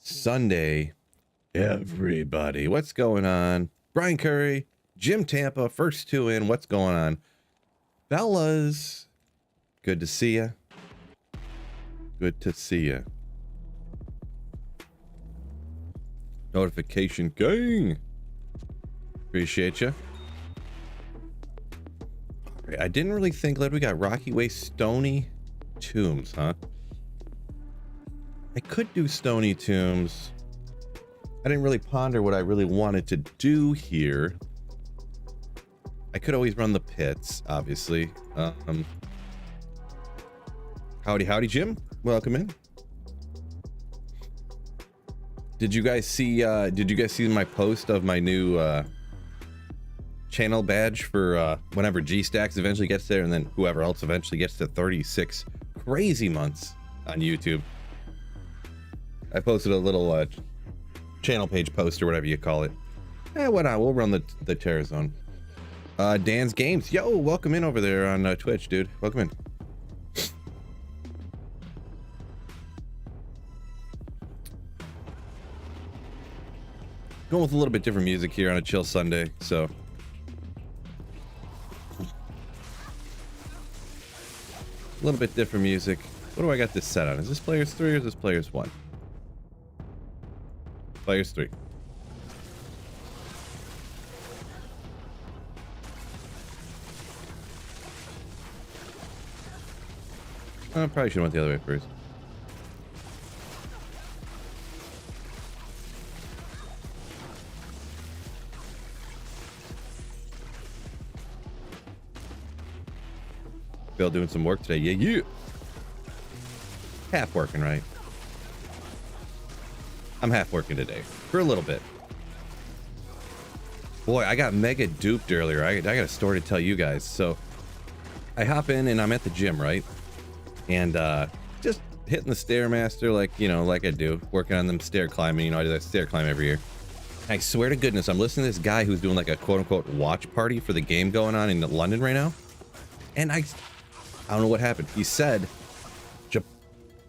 Sunday, everybody. What's going on? Brian Curry, Jim Tampa, first two in. What's going on? Fellas, good to see ya. Good to see ya. Notification gang. Appreciate you. I didn't really think that we got Rocky Way Stony Tombs, huh? I could do Stony Tombs. I didn't really ponder what I really wanted to do here. I could always run the pits, obviously. Howdy, Jim. Welcome in. Did you guys see my post of my new channel badge for whenever G-Stacks eventually gets there, and then whoever else eventually gets to 36 crazy months on YouTube? I posted a little channel page post or whatever you call it. Why not? We'll run the Terror Zone. Dan's Games. Yo, welcome in over there on Twitch, dude. Welcome in. Going with a little bit different music here on a chill Sunday, so. A little bit different music. What do I got this set on? Is this players 3 or is this players 1? Players 3. I probably should have went the other way first. Bill doing some work today. Yeah. Half working, right? I'm half working today for a little bit. Boy, I got mega duped earlier. I got a story to tell you guys. So I hop in and I'm at the gym, right? And just hitting the Stairmaster like I do, working on them stair climbing. You know, I do that stair climb every year. I swear to goodness, I'm listening to this guy who's doing like a quote unquote watch party for the game going on in London right now. And I don't know what happened. He said,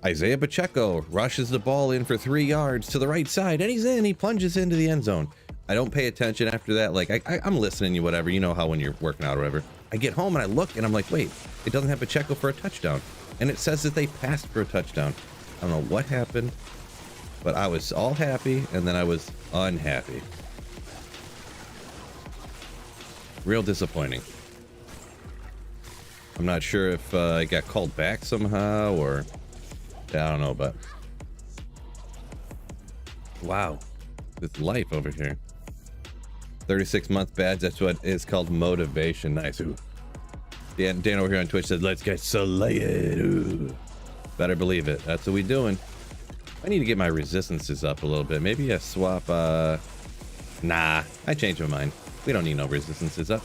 Isaiah Pacheco rushes the ball in for 3 yards to the right side, and he's in. He plunges into the end zone. I don't pay attention after that. Like, I'm listening to you, whatever. You know how when you're working out or whatever. I get home and I look and I'm like, wait, it doesn't have Pacheco for a touchdown. And it says that they passed for a touchdown. I don't know what happened, but I was all happy and then I was unhappy. Real disappointing. I'm not sure if I got called back somehow or I don't know, but wow, this life over here. 36-month badge, that's what is called motivation. Nice. Ooh. Dan over here on Twitch said, let's get slayed. Ooh. Better believe it. That's what we doing. I need to get my resistances up a little bit. Maybe a swap. Nah, I changed my mind. We don't need no resistances up.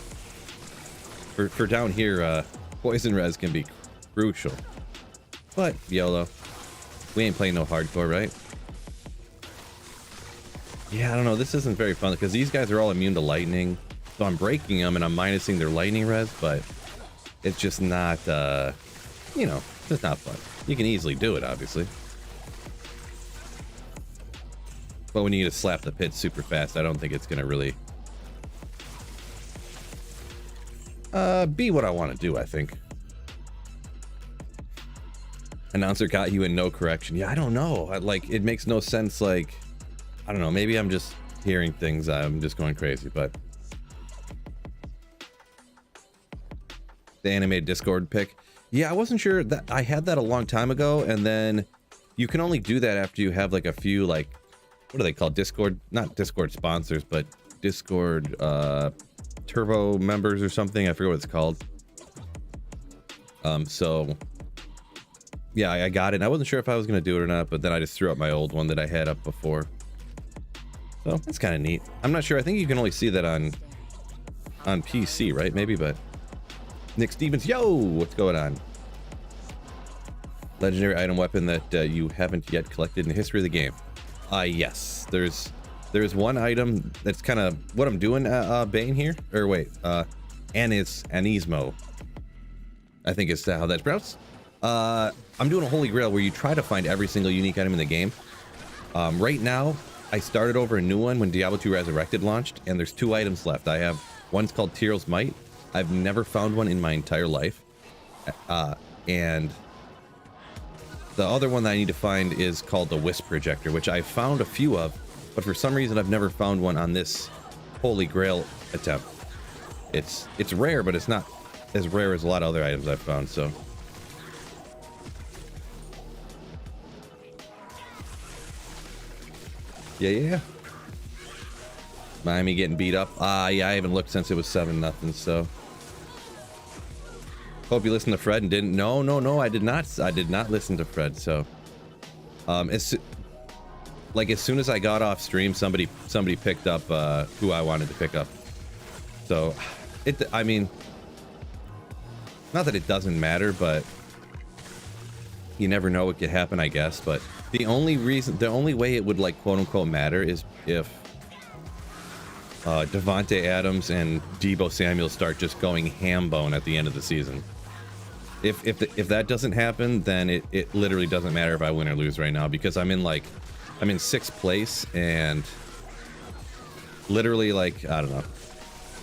For down here, poison res can be crucial. But YOLO. We ain't playing no hardcore, right? Yeah, I don't know. This isn't very fun because these guys are all immune to lightning. So I'm breaking them and I'm minusing their lightning res, but it's just not, you know, it's not fun. You can easily do it, obviously. But when you need to slap the pit super fast, I don't think it's going to really be what I want to do, I think. Announcer got you in no correction. Yeah, I don't know. Like, it makes no sense. Like, I don't know. Maybe I'm just hearing things. I'm just going crazy, but the animated Discord pick. Yeah, I wasn't sure that I had that a long time ago. And then you can only do that after you have like a few, like, what are they called? Discord, not Discord sponsors, but Discord, turbo members or something. I forget what it's called. So yeah, I got it. And I wasn't sure if I was going to do it or not, but then I just threw out my old one that I had up before. So that's kind of neat. I'm not sure. I think you can only see that on PC, right? Maybe, but Nick Stevens, yo, what's going on? Legendary item weapon that you haven't yet collected in the history of the game. Yes, there's one item that's kind of what I'm doing, Bane here, or wait, Anismo. I think is how that's pronounced. I'm doing a holy grail where you try to find every single unique item in the game, Right now, I started over a new one when Diablo 2 Resurrected launched, and there's 2 items left. I have one's called Tyrell's Might. I've never found one in my entire life. And the other one that I need to find is called the Wisp Projector, which I found a few of, but for some reason I've never found one on this Holy Grail attempt. It's rare, but it's not as rare as a lot of other items I've found, so. Yeah. Miami getting beat up. Yeah, I haven't looked since it was 7-0, so. Hope you listened to Fred and didn't. No, I did not. I did not listen to Fred, so. As soon as I got off stream, somebody picked up who I wanted to pick up. So, I mean, not that it doesn't matter, but you never know what could happen, I guess. But the only way it would, like, quote unquote matter is if Devontae Adams and Deebo Samuel start just going ham bone at the end of the season. If that doesn't happen, then it literally doesn't matter if I win or lose right now, because I'm in 6th place, and literally, like, I don't know.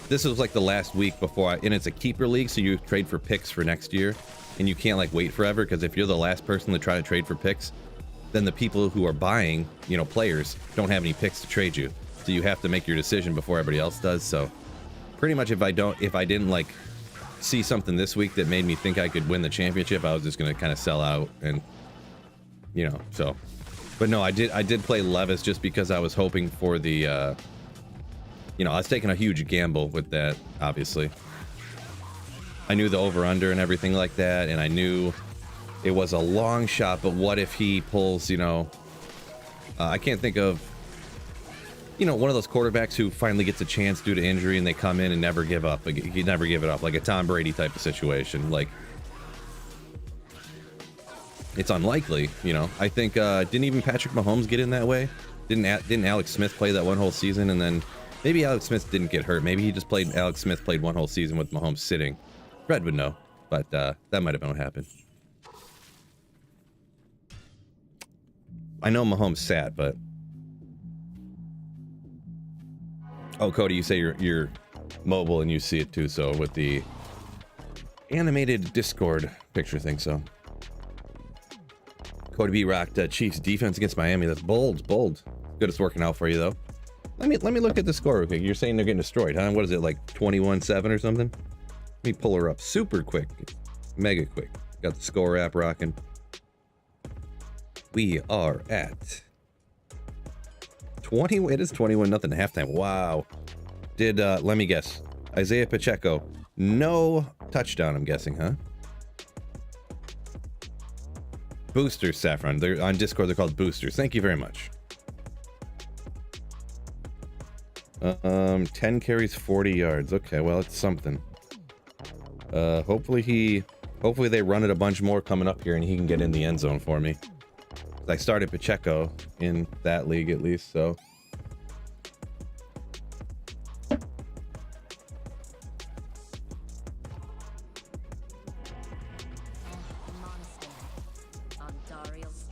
This was like the last week before and it's a keeper league, so you trade for picks for next year, and you can't like wait forever, because if you're the last person to try to trade for picks, then the people who are buying, players don't have any picks to trade you. So you have to make your decision before everybody else does. So pretty much if I didn't like see something this week that made me think I could win the championship, I was just going to kind of sell out, and so. But no, I did play Levis just because I was hoping for the I was taking a huge gamble with that, obviously. I knew the over-under and everything like that, and I knew it was a long shot, but what if he pulls, I can't think of, one of those quarterbacks who finally gets a chance due to injury and they come in and never give up. Like, he'd never give it up, like a Tom Brady type of situation. Like, it's unlikely, I think, didn't even Patrick Mahomes get in that way? Didn't Alex Smith play that one whole season, and then maybe Alex Smith didn't get hurt. Maybe he just Alex Smith played one whole season with Mahomes sitting. Fred would know, but that might have been what happened. I know Mahomes sat, but... Oh, Cody, you say you're mobile and you see it too, so with the animated Discord picture thing, so. Cody B rocked Chiefs defense against Miami. That's bold. Good, it's working out for you, though. Let me look at the score real quick. You're saying they're getting destroyed, huh? What is it, like 21-7 or something? Let me pull her up super quick. Mega quick. Got the score app rocking. We are at 20. It is 21-0 halftime. Wow. Did let me guess. Isaiah Pacheco, no touchdown, I'm guessing, huh? Boosters, Saffron. They're on Discord, they're called boosters. Thank you very much. 10 carries, 40 yards. Okay, well, it's something. Hopefully they run it a bunch more coming up here and he can get in the end zone for me. I started Pacheco in that league at least, so.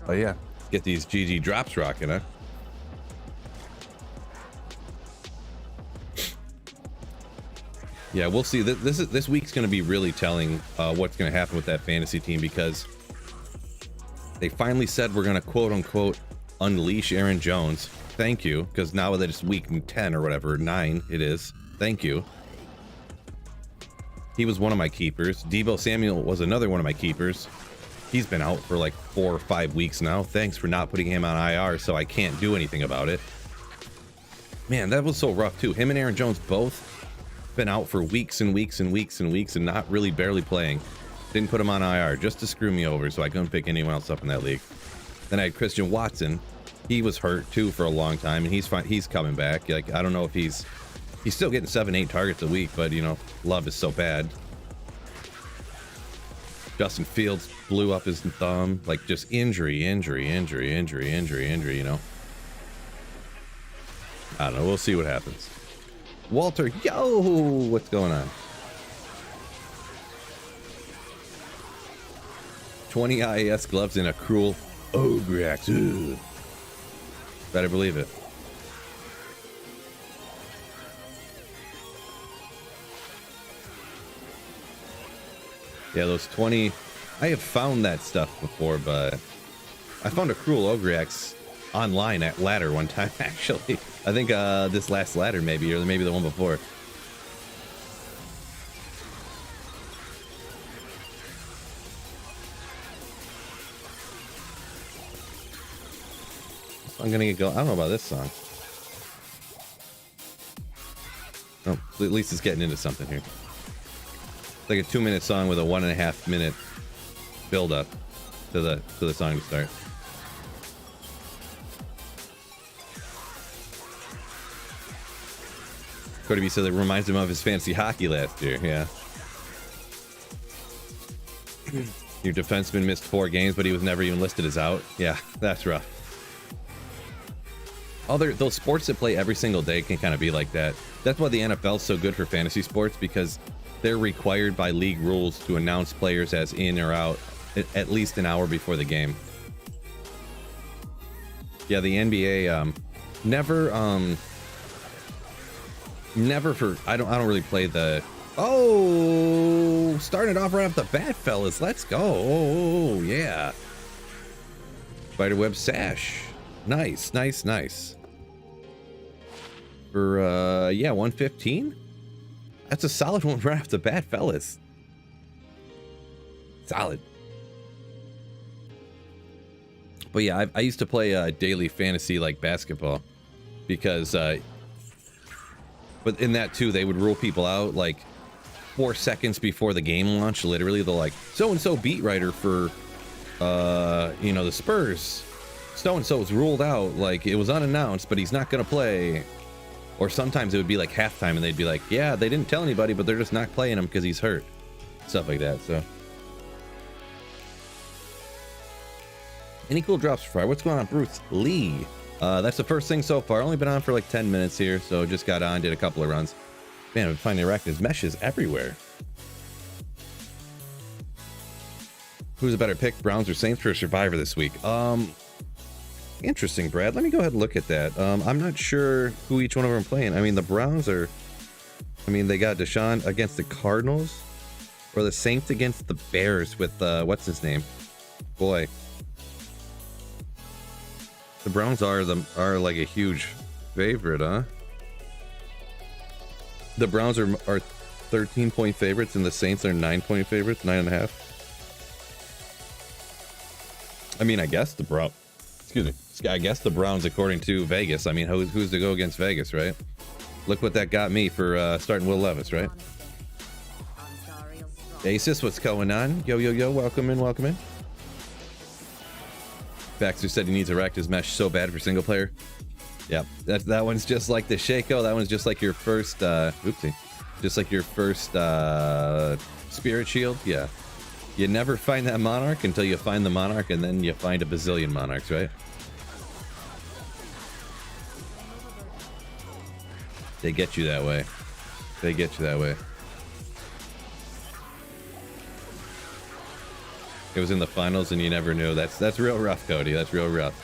Oh yeah, get these GG drops rocking, huh? Yeah, we'll see. This week's going to be really telling what's going to happen with that fantasy team, because they finally said we're going to quote unquote unleash Aaron Jones. Thank you, because now that it's week 10 or whatever, 9 it is. Thank you. He was one of my keepers. Deebo Samuel was another one of my keepers. He's been out for like 4 or 5 weeks now. Thanks for not putting him on IR, so I can't do anything about it. Man, that was so rough too. Him and Aaron Jones both been out for weeks and weeks and weeks and weeks and not really barely playing. Didn't put him on IR just to screw me over, so I couldn't pick anyone else up in that league. Then I had Christian Watson. He was hurt too for a long time, and he's fine. He's coming back. Like, I don't know if he's still getting 7-8 targets a week, but Love is so bad. Justin Fields blew up his thumb. Like, just injury. I don't know. We'll see what happens. Walter, yo, what's going on? 20 IAS gloves in a cruel Ogreax. Better believe it. Yeah, those 20... I have found that stuff before, but... I found a Cruel Ogreax online at ladder one time, actually. I think this last ladder, maybe, or maybe the one before. I'm gonna get going. I don't know about this song. Oh, at least it's getting into something here. It's like a 2-minute song with a 1.5 minute build up to the song to start. Cody B said it reminds him of his fantasy hockey last year. Yeah. Your defenseman missed 4 games, but he was never even listed as out. Yeah, that's rough. Those sports that play every single day can kind of be like that. That's why the NFL is so good for fantasy sports, because they're required by league rules to announce players as in or out at least an hour before the game. Yeah, the NBA never for I don't really play the starting it off right off the bat, fellas. Let's go. Oh yeah. Spiderweb sash. Nice. For yeah, 115. That's a solid one right off the bat, fellas. Solid. But yeah, I used to play daily fantasy like basketball, because but in that too, they would rule people out like 4 seconds before the game launch. Literally, they're like, so and so beat writer for you know, the Spurs, so and so was ruled out, like it was unannounced, but he's not gonna play. Or sometimes it would be like halftime and they'd be like, yeah, they didn't tell anybody, but they're just not playing him because he's hurt. Stuff like that, so. Any cool drops for fire? What's going on, Bruce Lee? That's the first thing so far. Only been on for like 10 minutes here, so just got on, did a couple of runs. Man, I'm finding arachnids meshes everywhere. Who's a better pick, Browns or Saints for a Survivor this week? Interesting, Brad. Let me go ahead and look at that. I'm not sure who each one of them are playing. I mean, the Browns are... I mean, they got Deshaun against the Cardinals, or the Saints against the Bears with, what's his name? Boy. The Browns are like a huge favorite, huh? The Browns are 13-point favorites, and the Saints are 9-point favorites, 9.5. I mean, I guess the Browns... Excuse me. I guess the Browns, according to Vegas. I mean, who's to go against Vegas, right? Look what that got me for starting Will Levis, right? Asus, what's going on? Yo, welcome in. Baxter said he needs to rack his mesh so bad for single player. Yep, that one's just like the Shaco. That one's just like your first, oopsie. Just like your first Spirit Shield, yeah. You never find that Monarch until you find the Monarch, and then you find a bazillion Monarchs, right? They get you that way. It was in the finals and you never knew. That's real rough, Cody. That's real rough.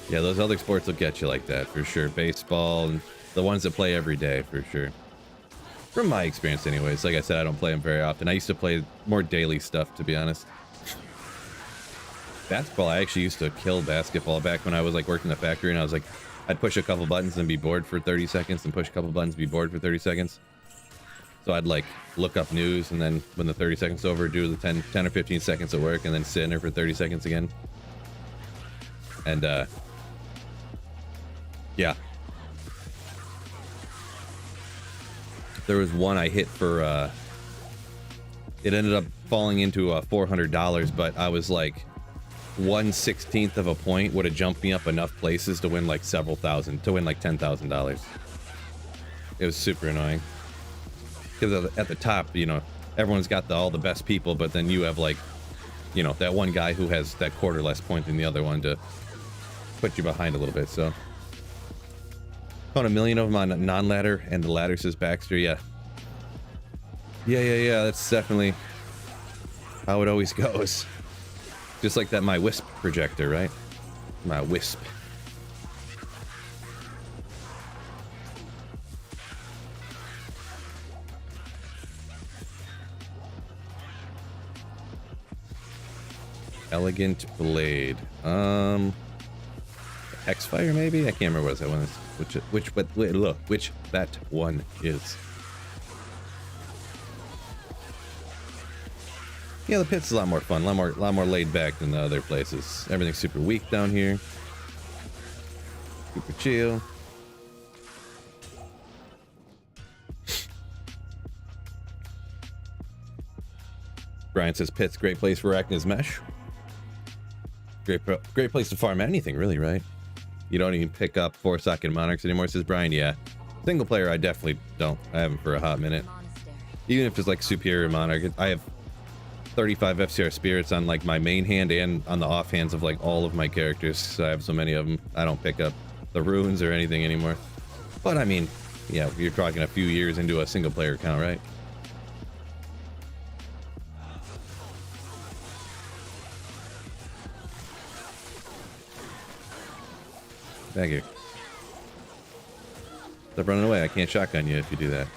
Yeah, those other sports will get you like that, for sure. Baseball, and the ones that play every day, for sure. From my experience anyways. Like I said, I don't play them very often. I used to play more daily stuff, to be honest. Basketball, I actually used to kill basketball back when I was like working the factory, and I was like, I'd push a couple buttons and be bored for 30 seconds, and push a couple buttons and be bored for 30 seconds. So I'd like look up news, and then when the 30 seconds over, do the 10 or 15 seconds of work, and then sit in there for 30 seconds again. And yeah. There was one I hit for it ended up falling into $400, but I was like 1/16 of a point would have jumped me up enough places to win like several thousand, to win like $10,000. It was super annoying, because at the top, you know, everyone's got all the best people, but then you have like, you know, that one guy who has that quarter less point than the other one to put you behind a little bit. So found a million of them on non-ladder, and the ladder, says Baxter. Yeah, that's definitely how it always goes. Just like that my wisp projector, right? My wisp. Elegant blade. X-Fire maybe? I can't remember what that one is. Which that one is. Yeah, the pit's a lot more fun, a lot more laid back than the other places. Everything's super weak down here. Super chill. Brian says pit's great place for Arachnids Mesh. Great place to farm anything, really, right? You don't even pick up 4-socket monarchs anymore, says Brian. Yeah. Single player, I definitely don't. I haven't for a hot minute. Even if it's like superior monarch, I have 35 FCR spirits on like my main hand and on the off hands of like all of my characters. So I have so many of them. I don't pick up the runes or anything anymore. But I mean, yeah, you're talking a few years into a single player account, right? Back here. Stop running away. I can't shotgun you if you do that.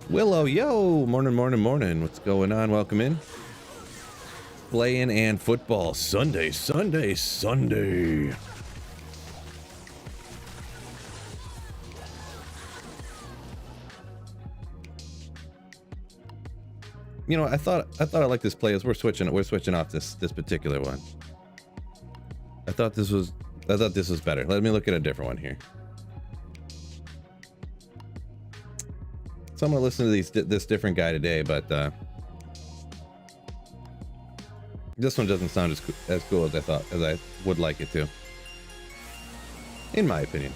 Willow, yo! Morning. What's going on? Welcome in. Playing and football. Sunday. You know, I thought I liked this play as we're switching off this particular one. I thought this was better. Let me look at a different one here. So I'm gonna listen to this different guy today, but this one doesn't sound as cool as I would like it to, in my opinion.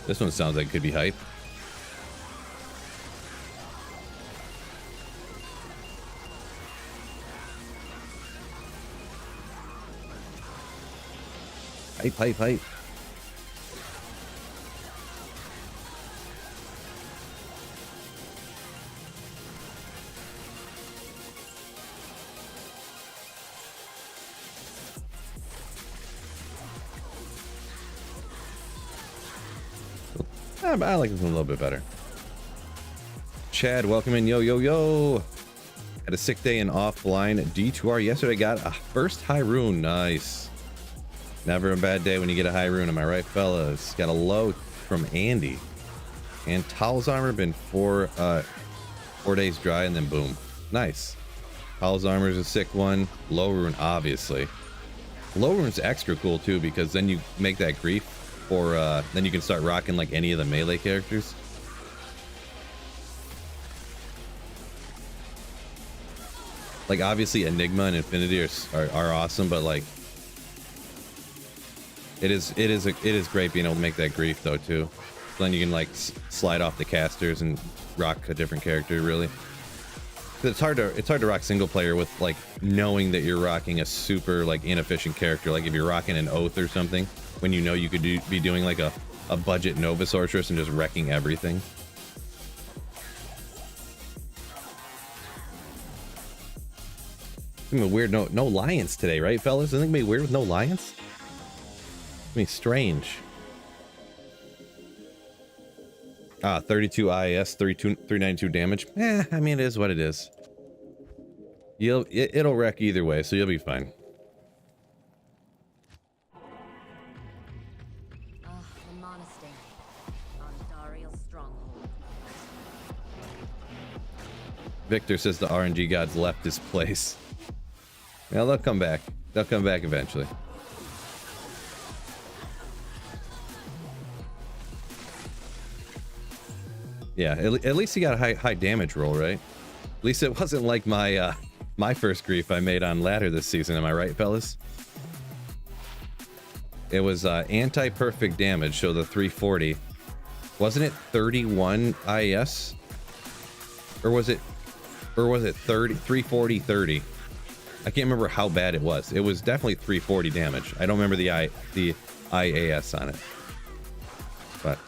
This one sounds like it could be hype. Hype. I like this one a little bit better. Chad, welcome in. Yo. Had a sick day in offline D2R yesterday. Got a first high rune. Nice. Never a bad day when you get a high rune. Am I right, fellas? Got a low from Andy. And Towel's armor been 4 days dry and then boom. Nice. Towel's armor is a sick one. Low rune, obviously. Low rune's extra cool too because then you make that grief. Or then you can start rocking like any of the melee characters. Like obviously Enigma and Infinity are awesome, but like it is great being able to make that grief though too. So then you can like slide off the casters and rock a different character really. It's hard to rock single player with like knowing that you're rocking a super like inefficient character. Like if you're rocking an Oath or something. When you know you could be doing like a budget Nova Sorceress and just wrecking everything. It's gonna be weird. No lions today, right, fellas? Isn't it gonna be weird with no lions? I mean, strange. 32 IS, 392 damage. I mean, it is what it is. It'll wreck either way, so you'll be fine. Victor says the RNG gods left this place. Now they'll come back. They'll come back eventually. Yeah, at least he got a high damage roll, right? At least it wasn't like my my first grief I made on ladder this season. Am I right, fellas? It was anti-perfect damage, so the 340. Wasn't it 31 IS? Or was it 30, 340, 30? I can't remember how bad it was. It was definitely 340 damage. I don't remember the IAS on it. But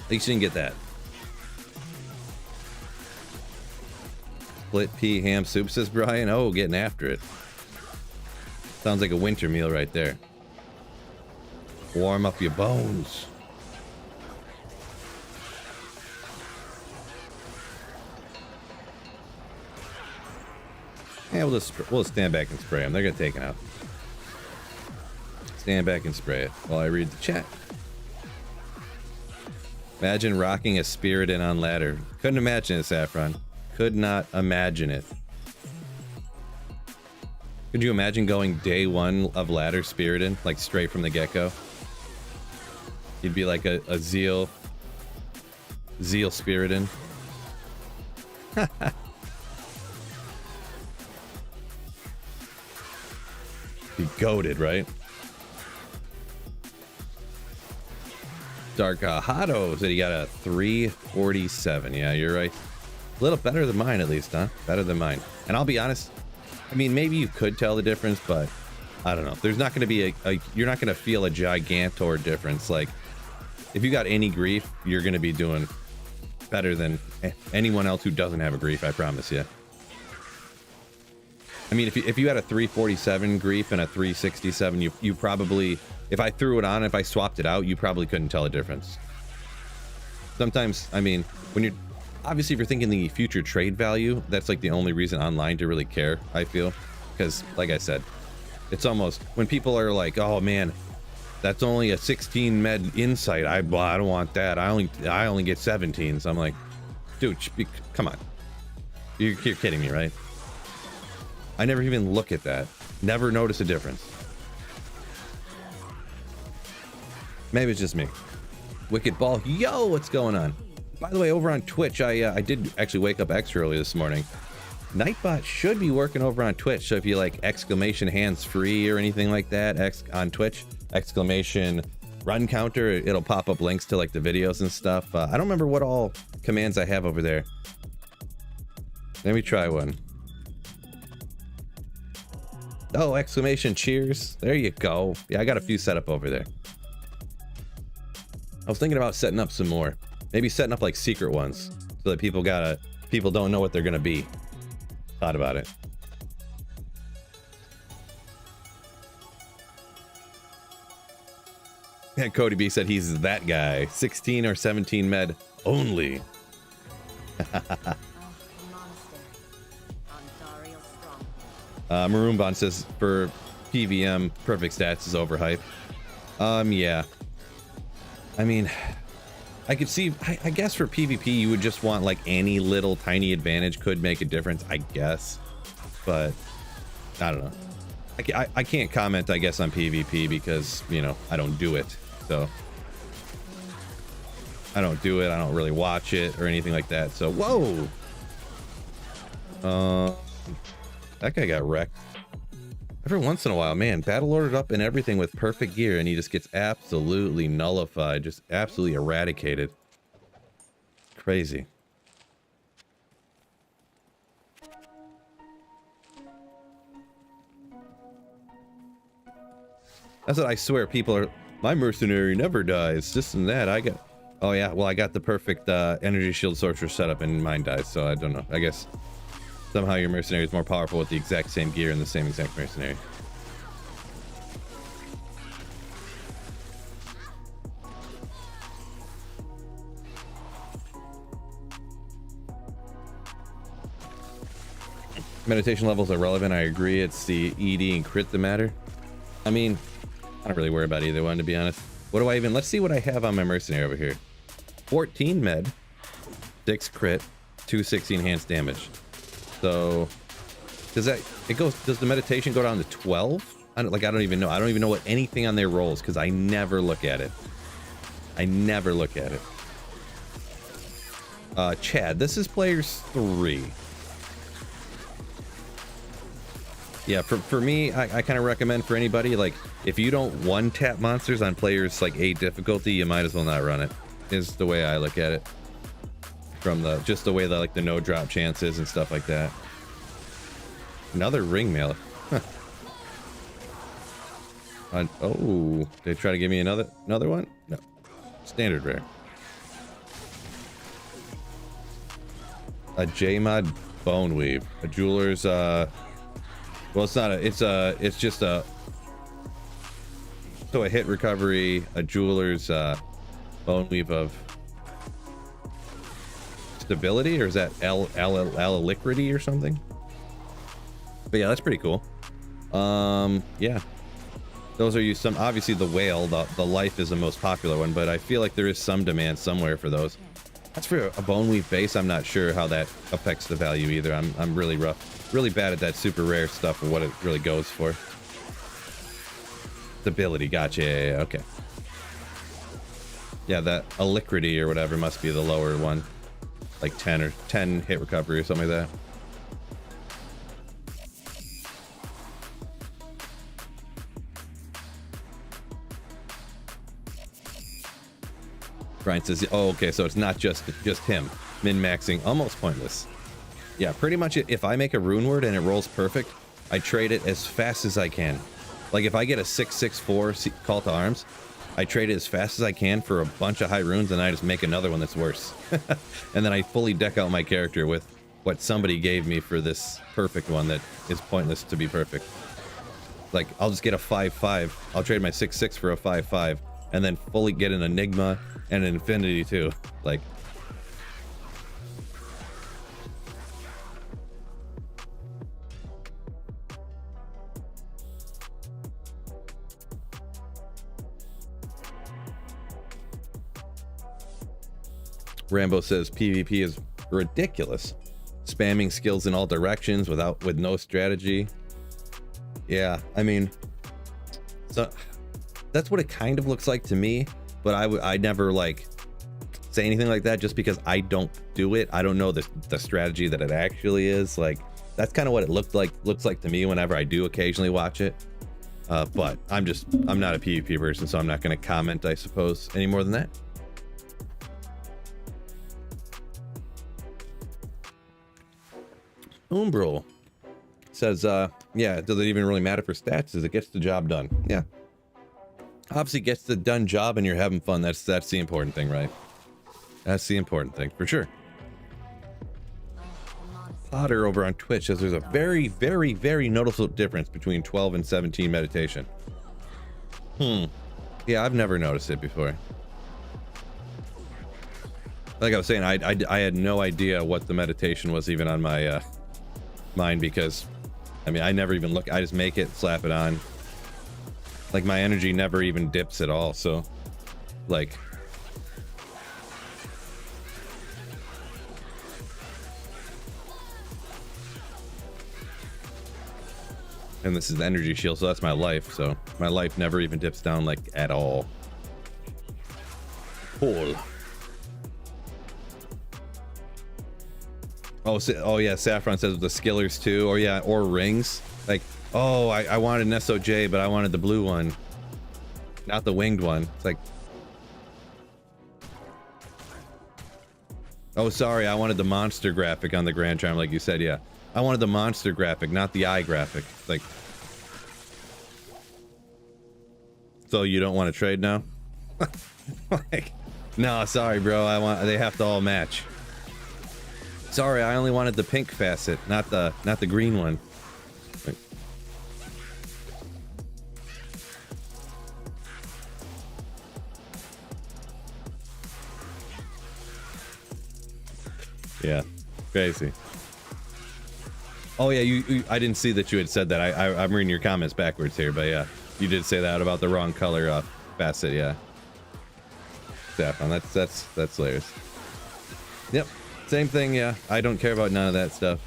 at least you didn't get that. Split pea ham soup, says Brian. Oh, getting after it. Sounds like a winter meal right there. Warm up your bones. Yeah, we'll just stand back and spray them. They're gonna take it out. Stand back and spray it while I read the chat. Imagine rocking a spirit in on ladder. Couldn't imagine it, Saffron. Could not imagine it. Could you imagine going day one of ladder spirited, like straight from the get-go? You'd be like a zeal spirited. Be goated, right? Dark Hotto said he got a 347. Yeah, you're right. A little better than mine, at least, huh? Better than mine. And I'll be honest, I mean, maybe you could tell the difference, but I don't know. There's not going to be you're not going to feel a gigantor difference. Like, if you got any grief, you're going to be doing better than anyone else who doesn't have a grief, I promise you. I mean, if you had a 347 grief and a 367, you probably, if I threw it on, if I swapped it out, you probably couldn't tell a difference. Sometimes, I mean, when you're, obviously if you're thinking the future trade value, that's like the only reason online to really care, I feel. Because, like I said, it's almost, when people are like, oh man, that's only a 16 med insight, I don't want that, I only get 17. So I'm like, dude, come on. You're kidding me, right? I never even look at that. Never notice a difference. Maybe it's just me. Wicked Ball, yo, what's going on? By the way, over on Twitch, I did actually wake up extra early this morning. Nightbot should be working over on Twitch, so if you like exclamation hands free or anything like that on Twitch, exclamation run counter, it'll pop up links to like the videos and stuff. I don't remember what all commands I have over there. Let me try one. Oh, exclamation cheers. There you go. Yeah, I got a few set up over there. I was thinking about setting up some more. Maybe setting up like secret ones so that people don't know what they're gonna be. Thought about it. Yeah, Cody B said he's that guy. 16 or 17 med only. Maroon Bond says for PVM, perfect stats is overhyped. Yeah. I mean, I could see, I guess for PvP, you would just want like any little tiny advantage could make a difference, I guess. But I don't know. I can't comment, I guess, on PvP because, you know, I don't do it. So I don't do it. I don't really watch it or anything like that. So, whoa. That guy got wrecked. Every once in a while, man, battle ordered up and everything with perfect gear, and he just gets absolutely nullified, just absolutely eradicated. Crazy. That's what I swear people are, my mercenary never dies, this and that. I got, oh yeah, well I got the perfect energy shield sorcerer setup and mine dies, so I don't know. I guess somehow your mercenary is more powerful with the exact same gear and the same exact mercenary. Meditation levels are relevant, I agree. It's the ED and crit that matter. I mean, I don't really worry about either one, to be honest. What do I even, let's see what I have on my mercenary over here. 14 med, 6 crit, 216 enhanced damage. So does the meditation go down to 12? I don't even know. I don't even know what anything on their rolls because I never look at it. I never look at it. Chad, this is players 3. Yeah, for me, I kind of recommend for anybody, like, if you don't one-tap monsters on players, like, 8 difficulty, you might as well not run it, is the way I look at it. From just the way that, like, the no-drop chances and stuff like that. Another ring mail. Huh. Oh, they try to give me another one? No. Standard rare. A JMOD Bone weave. A jeweler's well, it's not a, it's just a, so a hit recovery, a jeweler's bone weave of stability, or is that alacrity or something? But yeah, that's pretty cool. Yeah, those are used some, obviously the whale, the life is the most popular one, but I feel like there is some demand somewhere for those. That's for a bone weave base. I'm not sure how that affects the value either. I'm really really bad at that super rare stuff and what it really goes for. Stability, gotcha. Yeah, okay. Yeah, that alacrity or whatever must be the lower one, like 10 hit recovery or something like that. Brian says, oh, okay, so it's not just him. Min-maxing, almost pointless. Yeah, pretty much if I make a rune word and it rolls perfect, I trade it as fast as I can. Like if I get a 6/6/4 call to arms, I trade it as fast as I can for a bunch of high runes, and I just make another one that's worse. And then I fully deck out my character with what somebody gave me for this perfect one that is pointless to be perfect. Like, I'll just get a 5/5. I'll trade my 6/6 for a 5/5, and then fully get an Enigma and an Infinity too. Like, Rambo says PvP is ridiculous. Spamming skills in all directions with no strategy. Yeah, I mean, so that's what it kind of looks like to me, but I never like say anything like that just because I don't do it. I don't know the strategy that it actually is. Like, that's kind of what it looks like to me whenever I do occasionally watch it. But I'm not a PvP person, so I'm not going to comment, I suppose, any more than that. Umbral says, yeah, does it even really matter for stats? As it gets the job done. Yeah. Obviously gets the done job and you're having fun. That's the important thing, right? That's the important thing, for sure. Potter over on Twitch says there's a very, very, very noticeable difference between 12 and 17 meditation. Yeah, I've never noticed it before. Like I was saying, I had no idea what the meditation was even on my mind, because I mean, I never even look. I just make it, slap it on. Like, my energy never even dips at all, so like, and this is the energy shield, so that's my life, so my life never even dips down, like, at all. Cool. Oh yeah, Saffron says the skillers too, or yeah, or rings. Like, oh, I wanted an SOJ, but I wanted the blue one, not the winged one. It's like, oh, sorry, I wanted the monster graphic on the Grand Charm, like you said. Yeah, I wanted the monster graphic, not the eye graphic. Like, so you don't want to trade now? Like, no, sorry, bro. They have to all match. Sorry, I only wanted the pink facet, not the green one. Like, yeah, crazy. Oh yeah, I didn't see that you had said that. I'm reading your comments backwards here, but yeah, you did say that about the wrong color facet. Yeah, Saffron. That's layers. Yep. Same thing, yeah. I don't care about none of that stuff.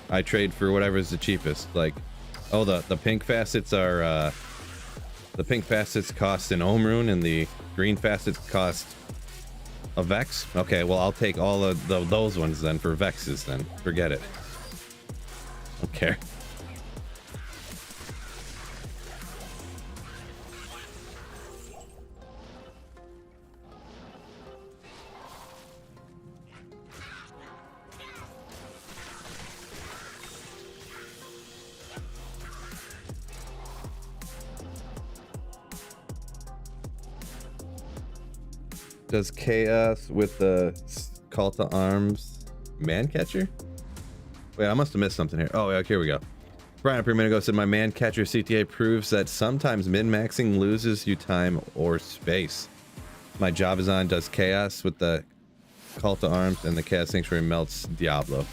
I trade for whatever's the cheapest. Like, oh, the pink facets are the pink facets cost an Ohm Rune and the green facets cost a Vex. Okay, well, I'll take all of those ones then for Vexes then. Forget it. Don't care. Does chaos with the call to arms Man catcher? Wait, I must have missed something here. Oh, yeah, here we go. Brian up here a minute ago said my man catcher CTA proves that sometimes min-maxing loses you time or space. My job is on does chaos with the call to arms and the chaos sanctuary melts Diablo.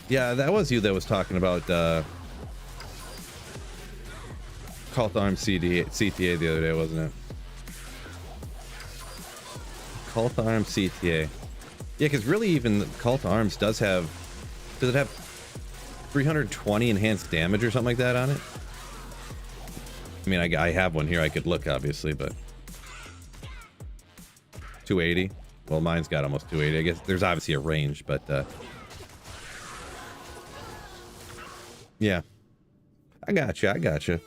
Yeah, that was you that was talking about call to arms CTA the other day, wasn't it? Call to arms CTA. Yeah, because really even call to arms does it have 320 enhanced damage or something like that on it? I mean, I have one here I could look, obviously, but 280. Well, mine's got almost 280. I guess there's obviously a range, but yeah. I gotcha.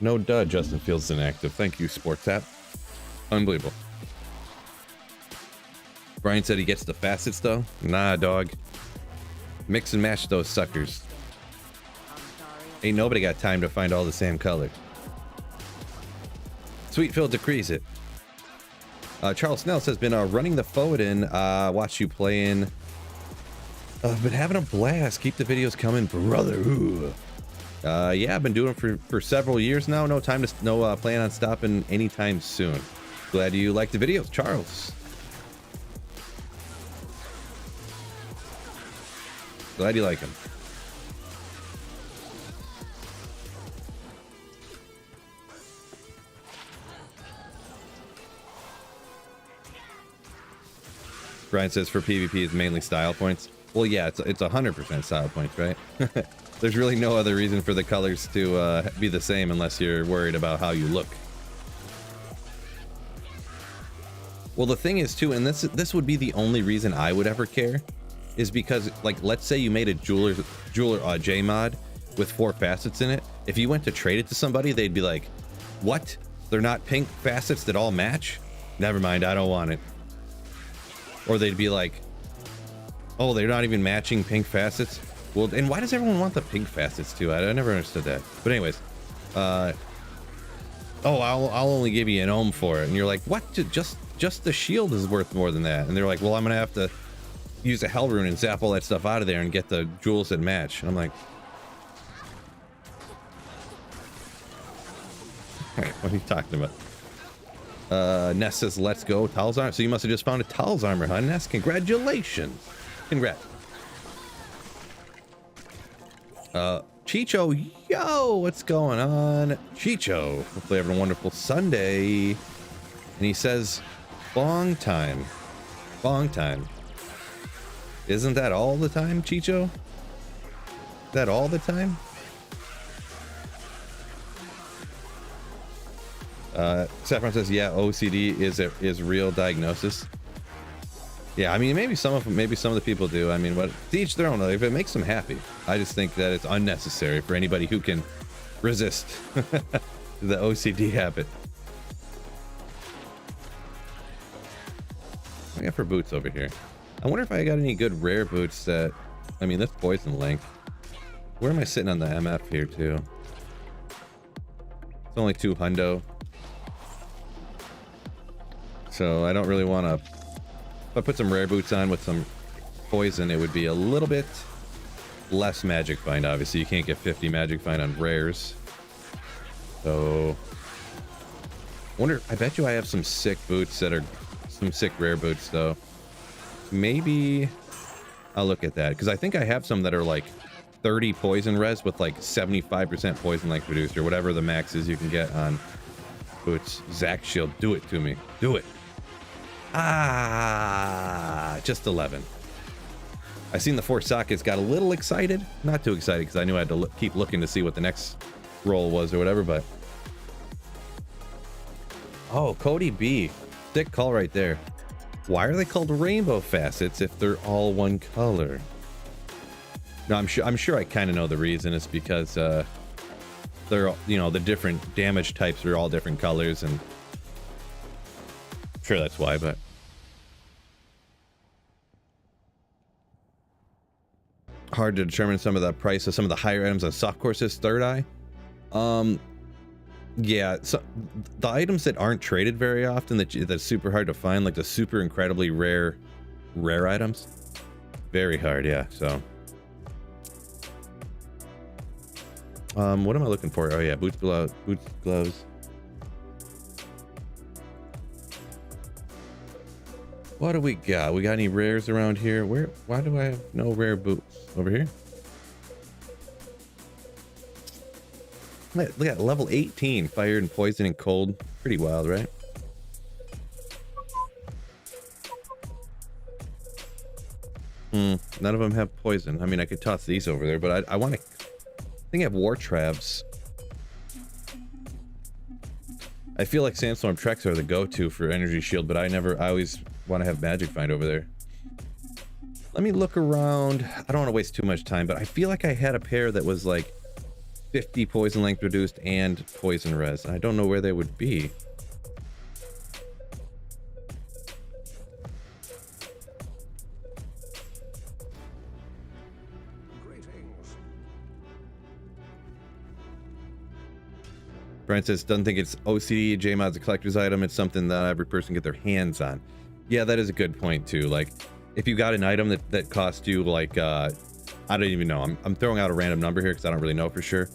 No duh, Justin Fields inactive. Thank you, Sports App. Unbelievable. Brian said he gets the facets, though. Nah, dog. Mix and match those suckers. Ain't nobody got time to find all the same color. Sweet Phil decrees it. Charles Snell says, been running the Foden. Watch you playing. Been having a blast. Keep the videos coming, brother. Ooh. Yeah, I've been doing it for several years now. No plan on stopping anytime soon. Glad you like the videos, Charles. Glad you like them. Brian says for PvP it's mainly style points. Well, yeah, it's 100% style points, right? There's really no other reason for the colors to be the same unless you're worried about how you look. Well, the thing is too, and this would be the only reason I would ever care, is because, like, let's say you made a jeweler JMOD with 4 facets in it. If you went to trade it to somebody, they'd be like, "What? They're not pink facets that all match? Never mind, I don't want it." Or they'd be like, "Oh, they're not even matching pink facets." Well, and why does everyone want the pink facets too? I never understood that. But anyways, oh, I'll only give you an ohm for it, and you're like, "What? Just the shield is worth more than that." And they're like, "Well, I'm gonna have to use a hell rune and zap all that stuff out of there and get the jewels that match." And I'm like, what are you talking about? Ness says, "Let's go, Tal's armor." So you must have just found a Tal's armor, huh, Ness? Congratulations. Congrats. Chicho, yo, what's going on? Chicho, hopefully having a wonderful Sunday. And he says, long time. Isn't that all the time, Chicho? Is that all the time? Saffron says, yeah, OCD is real diagnosis. Yeah, I mean, maybe some of the people do. I mean, but to each their own. If it makes them happy, I just think that it's unnecessary for anybody who can resist the OCD habit. What do I got for boots over here? I wonder if I got any good rare boots that, I mean, that's poison length. Where am I sitting on the MF here too? It's only 2 hundo. So I don't really want to, if I put some rare boots on with some poison, it would be a little bit less magic find. Obviously you can't get 50 magic find on rares. So I bet you I have some sick boots that are some sick rare boots though. Maybe I'll look at that because I think I have some that are like 30 poison res with like 75% poison like produced or whatever the max is you can get on boots. Zach Shield, do it to me. Do it. Ah, just 11. I seen the 4 sockets, got a little excited. Not too excited because I knew I had to keep looking to see what the next roll was or whatever, but. Oh, Cody B. Thick call right there. Why are they called rainbow facets if they're all one color? No, I'm sure I kind of know the reason. It's because they're, you know, the different damage types are all different colors, and I'm sure that's why, but hard to determine some of the price of some of the higher items on soft courses. Third Eye. Yeah, so the items that aren't traded very often, that's super hard to find, like the super incredibly rare items, very hard. Yeah, so what am I looking for? Oh yeah, boots, gloves. What do we got? We got any rares around here? Why do I have no rare boots over here? Look at level 18, fire and poison and cold. Pretty wild, right? None of them have poison. I mean, I could toss these over there, but I want to. I think I have war traps. I feel like Sandstorm Treks are the go-to for energy shield, but I always want to have magic find over there. Let me look around. I don't want to waste too much time, but I feel like I had a pair that was like 50 poison length reduced and poison res. I don't know where they would be. Brian says, doesn't think it's OCD, JMOD's a collector's item. It's something that every person get their hands on. Yeah, that is a good point too. Like, if you got an item that cost you like, I don't even know. I'm throwing out a random number here because I don't really know for sure.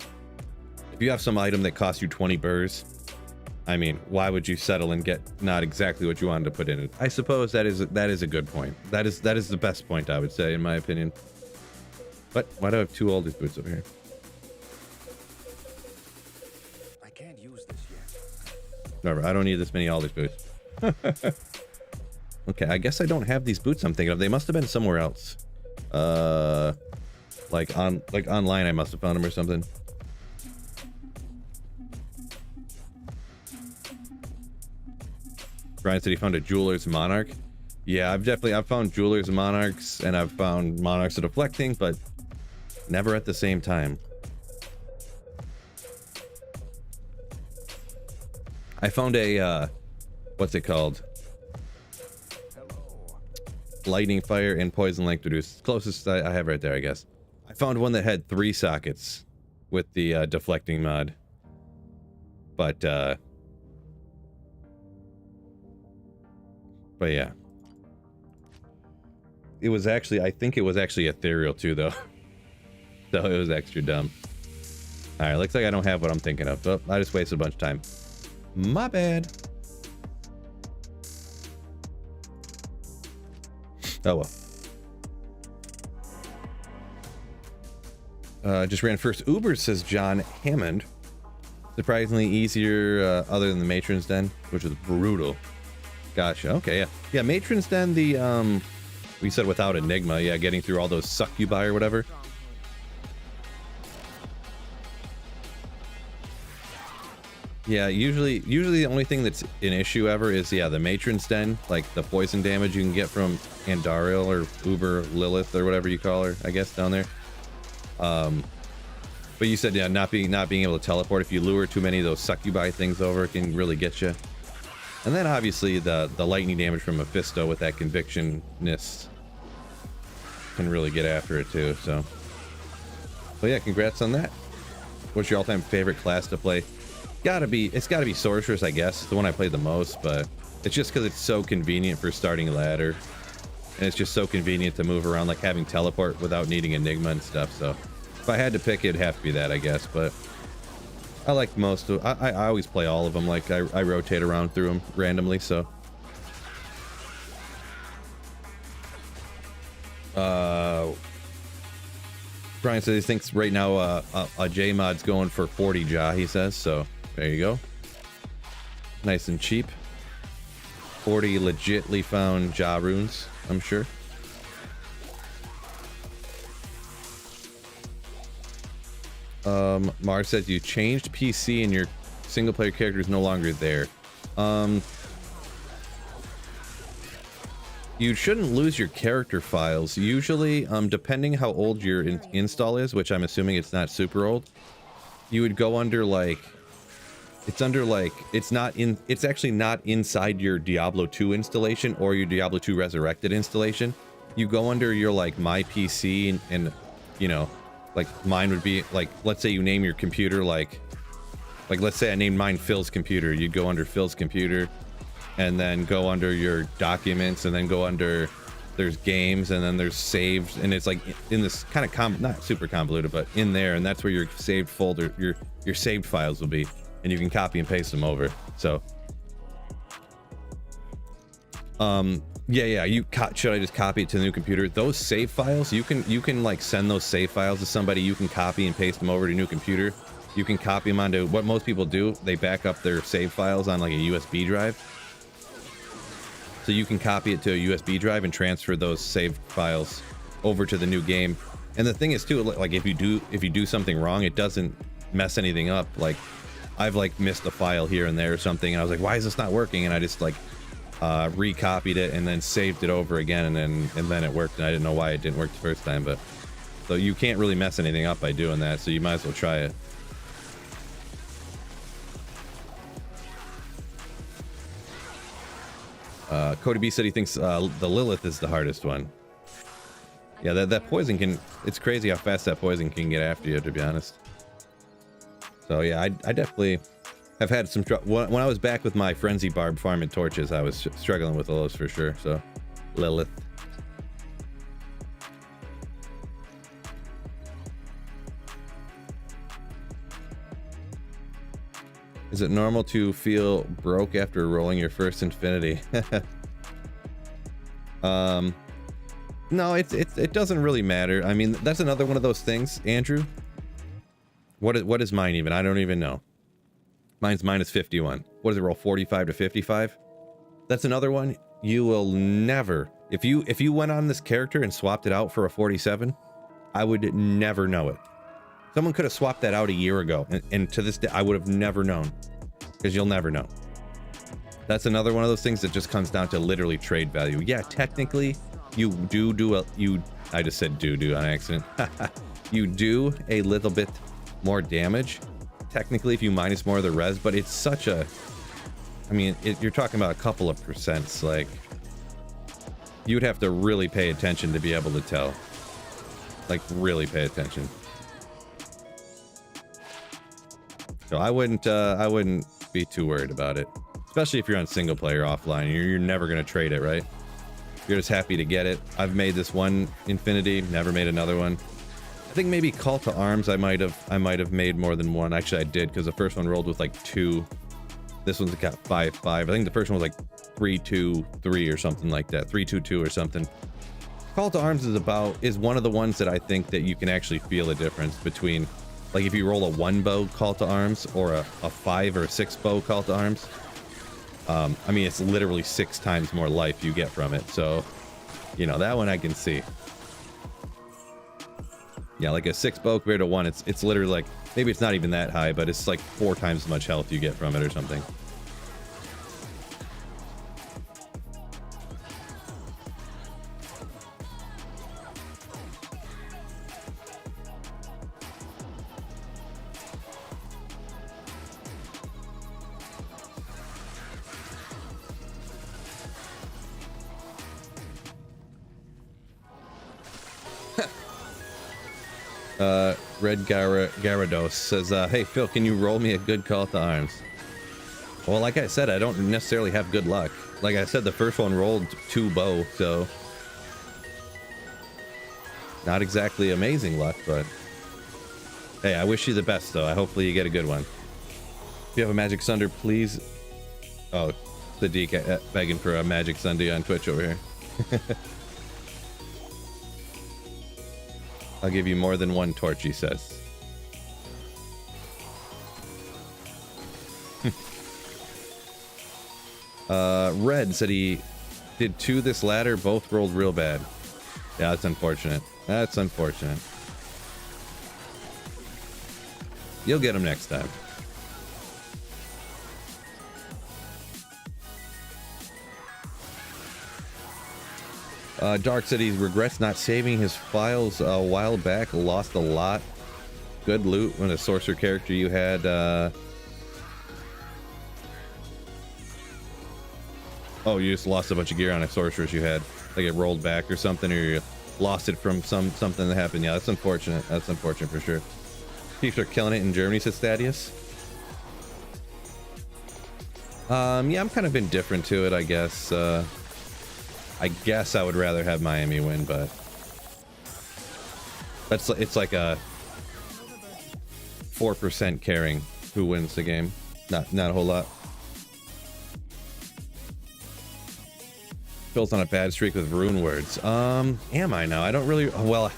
If you have some item that costs you 20 burrs, I mean, why would you settle and get not exactly what you wanted to put in it? I suppose that is a good point. That is the best point, I would say, in my opinion. But why do I have two oldest boots over here? I can't use this yet. Whatever, I don't need this many oldest boots. Okay, I guess I don't have these boots I'm thinking of. They must have been somewhere else. Like online I must have found them or something. Brian said he found a Jeweler's Monarch. Yeah, I've found Jeweler's Monarchs, and I've found Monarchs of Deflecting, but never at the same time. I found a what's it called? Lightning, fire, and poison length reduced. Closest I have right there, I guess. I found one that had 3 sockets with the deflecting mod, but yeah, it was actually, I think it was actually ethereal too, though. So it was extra dumb. All right, looks like I don't have what I'm thinking of. Oh, I just wasted a bunch of time. My bad. Oh well. Just ran first Uber, says John Hammond. Surprisingly easier other than the Matron's Den, which was brutal. Gotcha. Okay, yeah. Yeah, Matron's Den, we said without Enigma, yeah, getting through all those succubi or whatever. Yeah, usually the only thing that's an issue ever is, yeah, the Matron's Den, like the poison damage you can get from Andariel or Uber Lilith or whatever you call her, I guess, down there. But you said, yeah, not being able to teleport, if you lure too many of those succubi things over, it can really get you. And then obviously the lightning damage from Mephisto with that conviction-ness can really get after it too, so. But yeah, congrats on that. What's your all-time favorite class to play? It's gotta be Sorceress, I guess. It's the one I played the most, but it's just because it's so convenient for starting ladder. And it's just so convenient to move around, like having teleport without needing Enigma and stuff, so. If I had to pick, it'd have to be that, I guess, but I like most of, I always play all of them, like I rotate around through them randomly, so. Brian says he thinks right now a JMOD's going for 40 Ja, he says, so there you go. Nice and cheap. 40 legitly found Ja runes, I'm sure. Mars says you changed PC and your single player character is no longer there. You shouldn't lose your character files. Usually, depending how old your install is, which I'm assuming it's not super old, you would go under like, it's actually not inside your Diablo 2 installation or your Diablo 2 Resurrected installation. You go under your like my PC and you know, like mine would be like, let's say you name your computer like Like, let's say I named mine Phil's computer. You'd go under Phil's computer, and then go under your documents, and then go under, there's games, and then there's saved, and it's like in this kind of not super convoluted, but in there, and that's where your saved folder, your saved files will be, and you can copy and paste them over. So, yeah, should I just copy it to the new computer? Those save files, you can like send those save files to somebody. You can copy and paste them over to a new computer. You can copy them onto, what most people do, they back up their save files on like a USB drive. So you can copy it to a USB drive and transfer those saved files over to the new game. And the thing is too, like if you do something wrong, it doesn't mess anything up. Like I've like missed a file here and there or something, and I was like, why is this not working? And I just like recopied it and then saved it over again, and then it worked, and I didn't know why it didn't work the first time. But so you can't really mess anything up by doing that, so you might as well try it. Cody B said he thinks the Lilith is the hardest one. Yeah, that poison can, it's crazy how fast that poison can get after you, to be honest. So yeah, I definitely have had some trouble. When I was back with my Frenzy Barb farming torches, I was struggling with those for sure. So, Lilith. Is it normal to feel broke after rolling your first infinity? No, it doesn't really matter. I mean, that's another one of those things, Andrew. What is mine even? I don't even know. Mine's minus 51. What does it roll? 45 to 55? That's another one. You will never, if you went on this character and swapped it out for a 47, I would never know it. Someone could have swapped that out a year ago, and to this day, I would have never known, because you'll never know. That's another one of those things that just comes down to literally trade value. Yeah, technically, you I just said do on accident. You do a little bit more damage, technically, if you minus more of the res, but it's such a, I mean, you're talking about a couple of percents. Like, you would have to really pay attention to be able to tell. Like, really pay attention. So I wouldn't be too worried about it, especially if you're on single player offline. You're never gonna trade it, right? You're just happy to get it. I've made this one infinity, never made another one. I think maybe Call to Arms I might have made more than one. Actually, I did, because the first one rolled with like 2. This one's got 5-5. I think the first one was like 3-2-3 or something like that. 3-2-2 or something. Call to Arms is one of the ones that I think that you can actually feel a difference between, like, if you roll a 1 bow Call to Arms or a 5 or a 6 bow Call to Arms. I mean, it's literally 6 times more life you get from it. So, you know, that one I can see. Yeah, like a 6 bow compared to 1, it's literally like, maybe it's not even that high, but it's like 4 times as much health you get from it or something. Red Gyarados says, hey Phil, can you roll me a good Call to Arms? Well, like I said, I don't necessarily have good luck. Like I said, the first one rolled 2 bow, so not exactly amazing luck, but hey, I wish you the best though. Hopefully you get a good one. If you have a Magic Sunder, please. Oh, Sadiq begging for a Magic Sunday on Twitch over here. I'll give you more than 1 torch, he says. Red said he did 2 this ladder, both rolled real bad. Yeah, that's unfortunate. That's unfortunate. You'll get them next time. Dark said he regrets not saving his files a while back. Lost a lot. Good loot when a sorcerer character you had. Oh, you just lost a bunch of gear on a sorceress you had. Like it rolled back or something, or you lost it from something that happened. Yeah, that's unfortunate. That's unfortunate for sure. People are killing it in Germany, says Thaddeus. Yeah, I'm kind of indifferent to it, I guess. I guess I would rather have Miami win, but it's like a 4% caring who wins the game. Not a whole lot. Phil's on a bad streak with rune words. Am I now? I don't really. Well,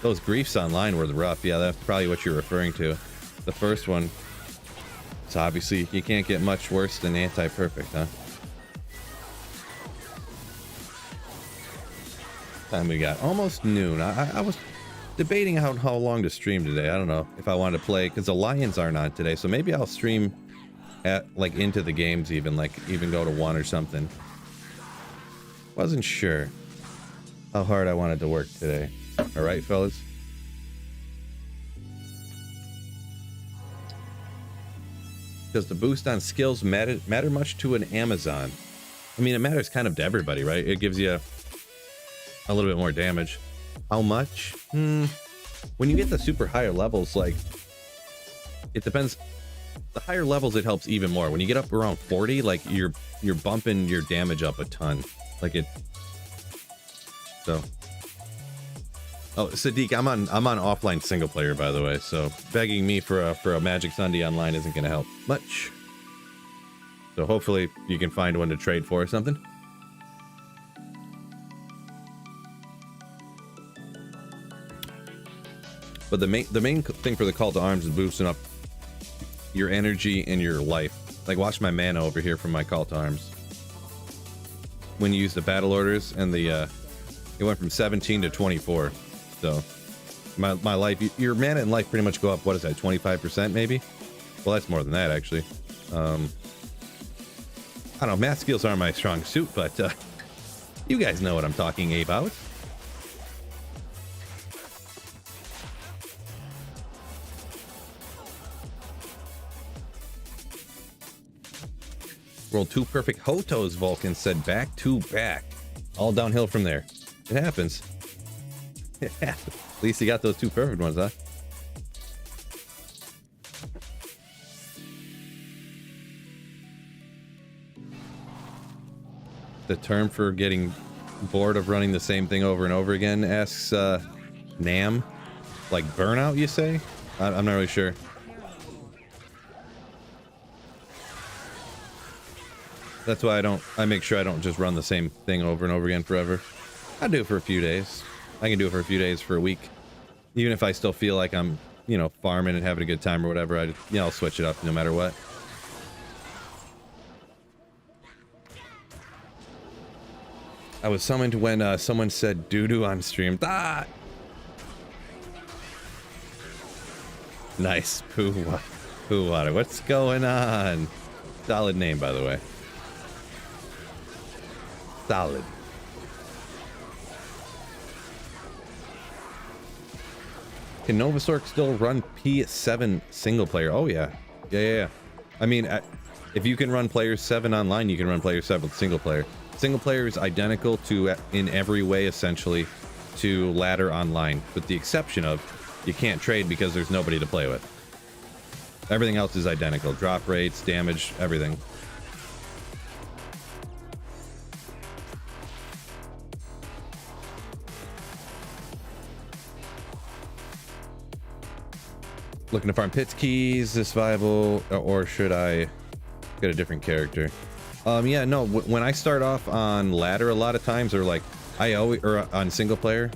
those griefs online were rough. Yeah, that's probably what you're referring to. The first one. So obviously you can't get much worse than anti-perfect, huh? Time we got almost noon. I was debating how long to stream today. I don't know if I wanted to play because the Lions aren't on today, so maybe I'll stream at like into the games, even go to 1 or something. Wasn't sure how hard I wanted to work today. All right, fellas. Does the boost on skills matter much to an Amazon? I mean, it matters kind of to everybody, right? It gives you a little bit more damage. How much? When you get the super higher levels, like, it depends. The higher levels, it helps even more. When you get up around 40, like, you're bumping your damage up a ton. Like it. So. Oh, Sadiq, I'm on offline single player, by the way. So begging me for a Magic Sunday online isn't going to help much. So hopefully you can find one to trade for or something. But the main thing for the call to arms is boosting up your energy and your life. Like, watch my mana over here from my call to arms. When you use the battle orders, and it went from 17 to 24. So my life, your mana and life pretty much go up. What is that, 25% maybe? Well, that's more than that actually. I don't know, math skills aren't my strong suit, but you guys know what I'm talking about. Rolled 2 perfect Hotos, Vulcan said, back to back. All downhill from there. It happens. At least you got those 2 perfect ones, huh? The term for getting bored of running the same thing over and over again, asks Nam. Like burnout, you say? I'm not really sure. That's why I make sure I don't just run the same thing over and over again forever. I do it for a few days. I can do it for a few days, for a week. Even if I still feel like I'm, you know, farming and having a good time or whatever, I'll switch it up no matter what. I was summoned when someone said doo-doo on stream. Ah! Nice. Poo water. What's going on? Solid name, by the way. Solid. Can Nova Sorc still run P7 single player? Oh yeah. Yeah. I mean, if you can run Player 7 online, you can run Player 7 single player. Single player is identical to, in every way essentially, to ladder online, with the exception of you can't trade because there's nobody to play with. Everything else is identical. Drop rates, damage, everything. Looking to farm Pits keys, is this viable, or should I get a different character? Yeah, no, when I start off on ladder a lot of times, or like, or on single player,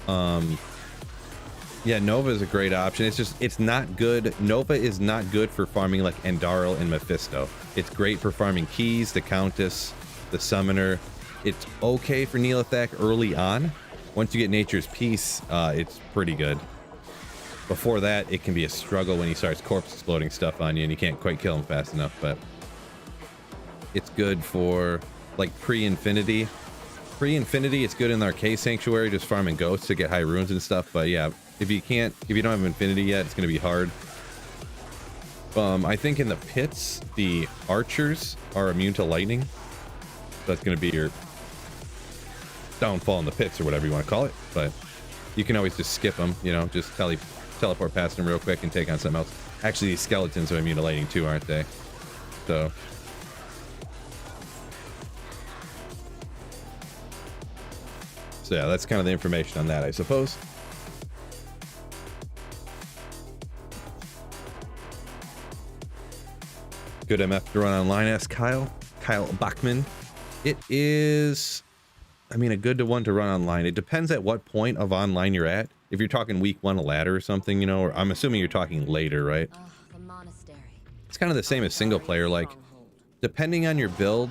yeah, Nova is a great option. It's just, it's not good. Nova is not good for farming like Endarl and Mephisto. It's great for farming keys, the Countess, the Summoner. It's okay for Neelathak early on. Once you get Nature's Peace, it's pretty good. Before that, it can be a struggle when he starts corpse exploding stuff on you and you can't quite kill him fast enough, but it's good for like pre-infinity. Pre-infinity, it's good in the Arcade Sanctuary, just farming ghosts to get high runes and stuff, but yeah, if you don't have infinity yet, it's going to be hard. I think in the pits, the archers are immune to lightning. That's going to be your downfall in the pits or whatever you want to call it, but you can always just skip them, you know, just teleport past them real quick and take on something else. Actually, these skeletons are immune to lightning too, aren't they? So yeah, that's kind of the information on that, I suppose. Good MF to run online, asks Kyle Bachman. It is, I mean, a good one to run online. It depends at what point of online you're at. If you're talking week 1 a ladder or something, you know, or I'm assuming you're talking later, right? The monastery. It's kind of the same as single player. Like, depending on your build,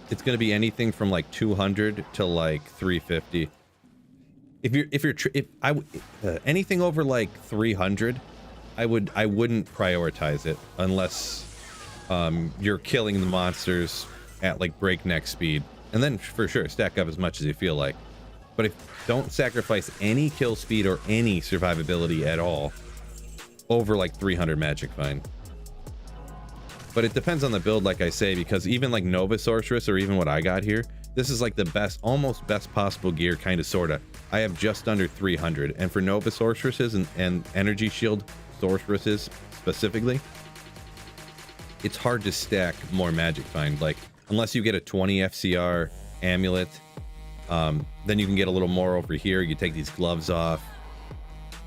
it's going to be anything from like 200 to like 350. Anything over like 300, I wouldn't prioritize it unless you're killing the monsters at like breakneck speed, and then for sure stack up as much as you feel like. But don't sacrifice any kill speed or any survivability at all over like 300 magic fine. But it depends on the build, like I say, because even like Nova Sorceress, or even what I got here, this is like the best, almost best possible gear, kind of, sorta. I have just under 300, and for Nova Sorceresses and Energy Shield Sorceresses specifically, it's hard to stack more magic find. Like, unless you get a 20 FCR amulet, then you can get a little more over here. You take these gloves off,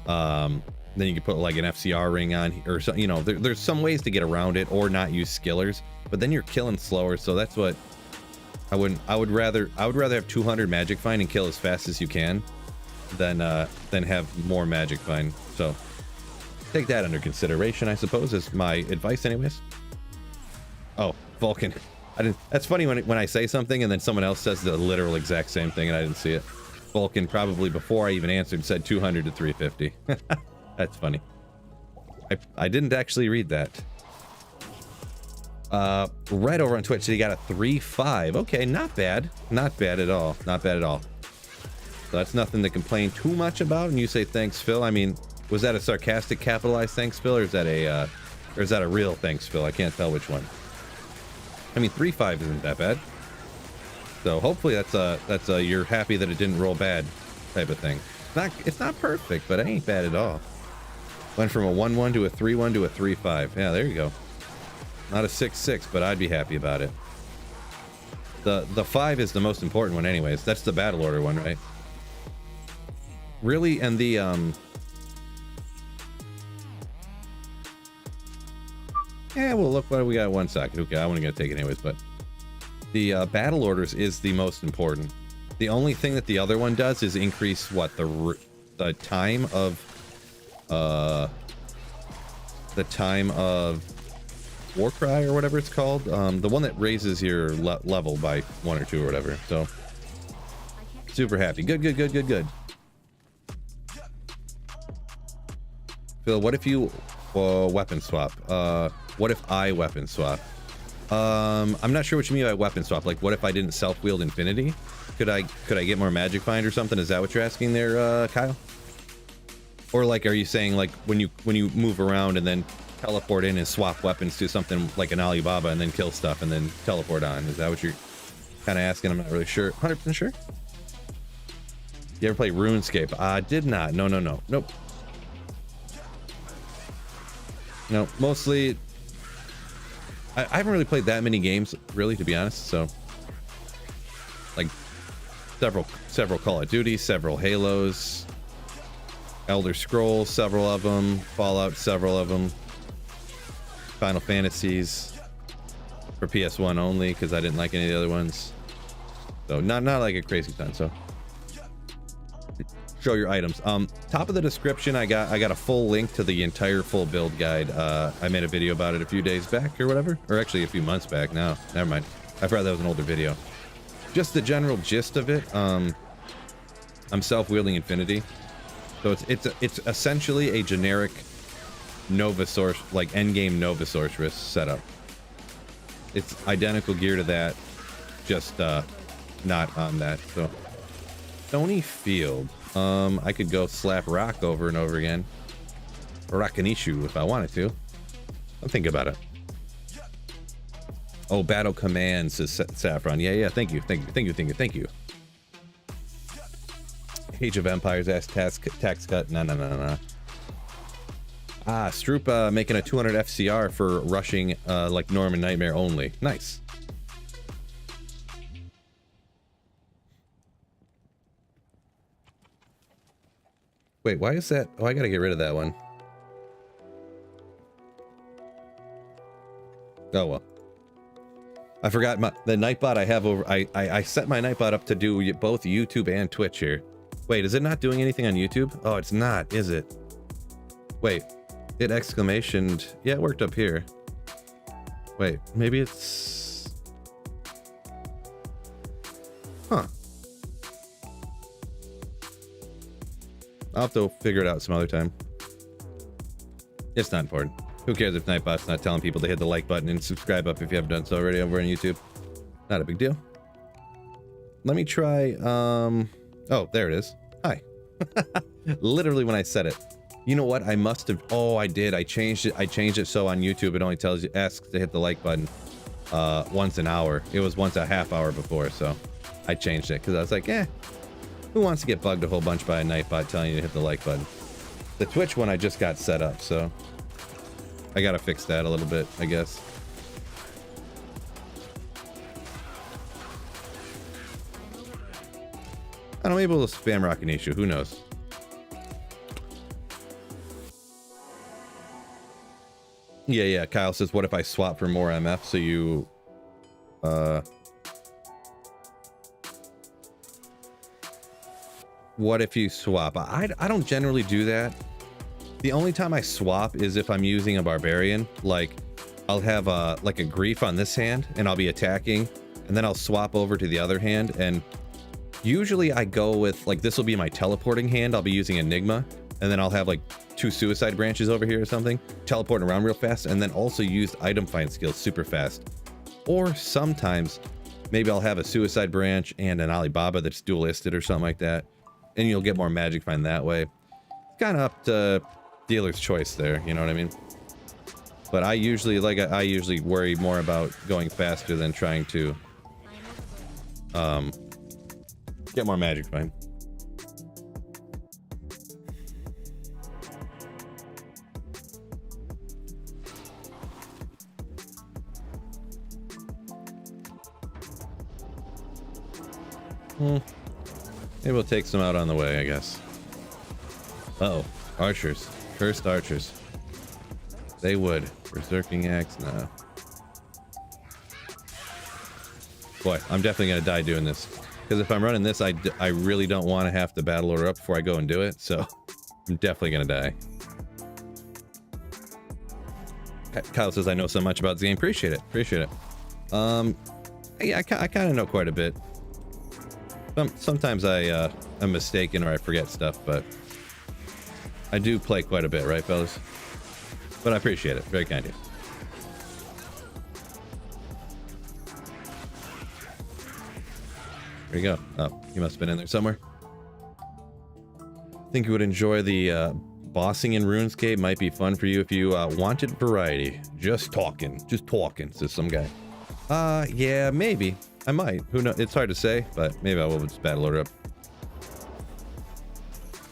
then you can put like an FCR ring on, or so, you know, there's some ways to get around it or not use skillers, but then you're killing slower. So that's what I would rather have 200 magic find and kill as fast as you can than have more magic find. So take that under consideration, I suppose, is my advice anyways. Oh, Vulcan. That's funny when I say something and then someone else says the literal exact same thing and I didn't see it. Vulcan, probably before I even answered, said 200 to 350. That's funny. I didn't actually read that. Red over on Twitch said he got a 3.5. Okay, not bad. Not bad at all. Not bad at all. So that's nothing to complain too much about. And you say thanks, Phil. I mean, was that a sarcastic capitalized thanks, Phil, or is that a real thanks, Phil? I can't tell which one. I mean, 3.5 isn't that bad. So hopefully that's a you're happy that it didn't roll bad type of thing. It's not perfect, but it ain't bad at all. Went from a 1-1 to a 3-1 to a 3.5. Yeah, there you go. Not a 6-6, but I'd be happy about it. The 5 is the most important one anyways. That's the battle order one, right? Really, and the yeah, well, look what we got. 1 second. Okay, I wasn't gonna take it anyways, but the battle orders is the most important. The only thing that the other one does is increase what the time of Warcry or whatever it's called. The one that raises your level by 1 or 2 or whatever. So super happy. Good. Phil, what if you weapon swap? What if I weapon swap? I'm not sure what you mean by weapon swap. Like, what if I didn't self-wield infinity? Could I get more magic find or something? Is that what you're asking there, Kyle? Or like, are you saying like when you move around and then teleport in and swap weapons to something like an Alibaba and then kill stuff and then teleport on? Is that what you're kind of asking? I'm not really sure. 100% sure. You ever play RuneScape? I did not. No. Nope. No, mostly I haven't really played that many games, really, to be honest. So, like, several Call of Duty, several Halos, Elder Scrolls, several of them, Fallout, several of them, Final Fantasies for PS1 only because I didn't like any of the other ones. So not like a crazy ton. So show your items. Top of the description, I got a full link to the entire full build guide. I made a video about it a few days back or whatever, or actually a few months back now. Never mind. I forgot that was an older video. Just the general gist of it. I'm self-wielding infinity, so it's essentially a generic Nova Source, like endgame Nova Sorceress setup. It's identical gear to that, just not on that. So Stony Field. I could go slap rock over and over again. Rockanishu if I wanted to. I'll think about it. Oh, Battle Commands, says Saffron. Yeah. Thank you. Age of Empires, tax cut. No. Ah, Stroop making a 200 FCR for rushing like Norman Nightmare only. Nice. Wait, why is that? Oh, I gotta get rid of that one. Oh well. I forgot the Nightbot I have over. I set my Nightbot up to do both YouTube and Twitch here. Wait, is it not doing anything on YouTube? Oh, it's not, is it? Wait, it exclamation. Yeah, it worked up here. Wait, maybe it's. Huh. I'll have to figure it out some other time. It's not important. Who cares if Nightbot's not telling people to hit the like button and subscribe up if you haven't done so already over on YouTube? Not a big deal. Let me try, oh, there it is. Hi. Literally when I said it. You know what? I must have, oh, I did. I changed it so on YouTube it only tells you, asks to hit the like button once an hour. It was once a half hour before, so I changed it because I was like, who wants to get bugged a whole bunch by a Nightbot telling you to hit the like button? The Twitch one I just got set up, so I gotta fix that a little bit, I guess. I don't know, maybe we'll spam Rockinishu, who knows? Yeah, Kyle says, what if I swap for more MF so you, what if you swap? I don't generally do that. The only time I swap is if I'm using a barbarian. Like, I'll have like a grief on this hand and I'll be attacking, and then I'll swap over to the other hand, and usually I go with, like, this will be my teleporting hand. I'll be using Enigma, and then I'll have like 2 suicide branches over here or something, teleporting around real fast, and then also use item find skills super fast. Or sometimes maybe I'll have a suicide branch and an Alibaba that's dualisted or something like that, and you'll get more magic find that way. It's kind of up to dealer's choice there, you know what I mean? But I usually, like, I usually worry more about going faster than trying to get more magic find. Maybe we'll take some out on the way, I guess. Uh-oh, archers. Cursed archers. They would. Berserking axe, no. Boy, I'm definitely gonna die doing this. Because if I'm running this, I really don't want to have to battle order up before I go and do it, so I'm definitely gonna die. Kyle says, I know so much about this game. Appreciate it. Appreciate it. Yeah, I kind of know quite a bit. Sometimes I'm mistaken or I forget stuff, but I do play quite a bit, right, fellas? But I appreciate it. Very kind of you. There you go. Oh, you must have been in there somewhere. I think you would enjoy the bossing in RuneScape. Might be fun for you if you wanted variety. Just talking, says some guy. Yeah, maybe. I might. Who knows? It's hard to say, but maybe I will just battle order up.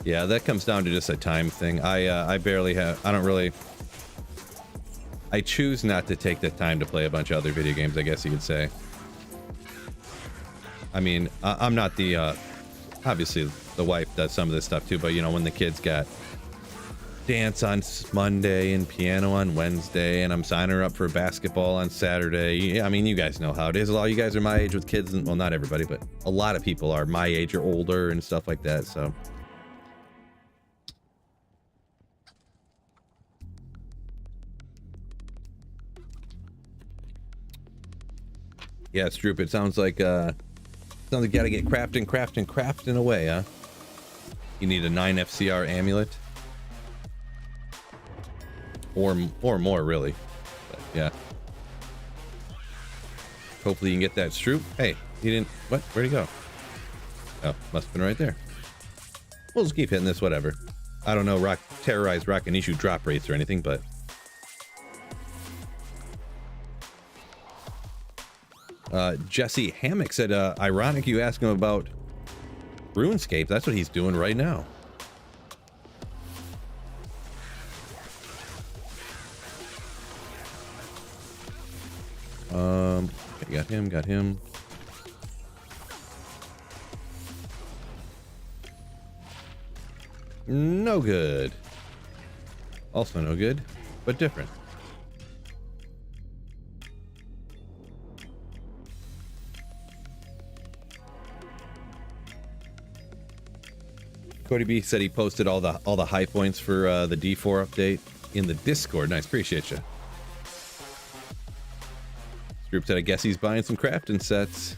Yeah, that comes down to just a time thing. I barely have. I don't really. I choose not to take the time to play a bunch of other video games, I guess you could say. I mean, I'm not the. Obviously, the wife does some of this stuff too, but you know, when the kids got dance on Monday and piano on Wednesday, and I'm signing her up for basketball on Saturday. Yeah, I mean, you guys know how it is. A lot of you guys are my age with kids, and well, not everybody, but a lot of people are my age or older and stuff like that, so. Yeah, Stroop, it sounds like you gotta get crafting away, huh? You need a 9 FCR amulet. Or more, really. But, yeah. Hopefully you can get that Stroop. Hey, he didn't... What? Where'd he go? Oh, must have been right there. We'll just keep hitting this, whatever. I don't know, terrorize Rockinishu drop rates or anything, but... Jesse Hammock said, ironic you ask him about RuneScape. That's what he's doing right now. Okay, got him, got him. No good. Also no good, but different. Cody B said he posted all the high points for the D4 update in the Discord. Nice, appreciate you. This group said I guess he's buying some crafting sets.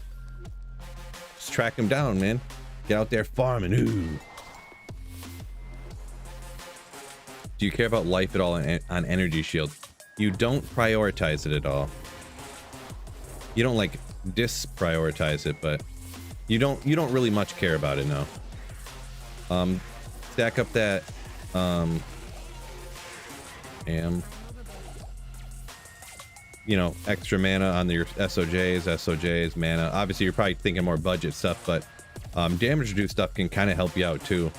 Just track him down, man. Get out there farming. Ooh. Do you care about life at all on Energy Shield? You don't prioritize it at all. You don't like disprioritize it, but you don't really much care about it, no. Stack up that you know, extra mana on your SOJs, mana. Obviously you're probably thinking more budget stuff, but damage reduced stuff can kind of help you out too.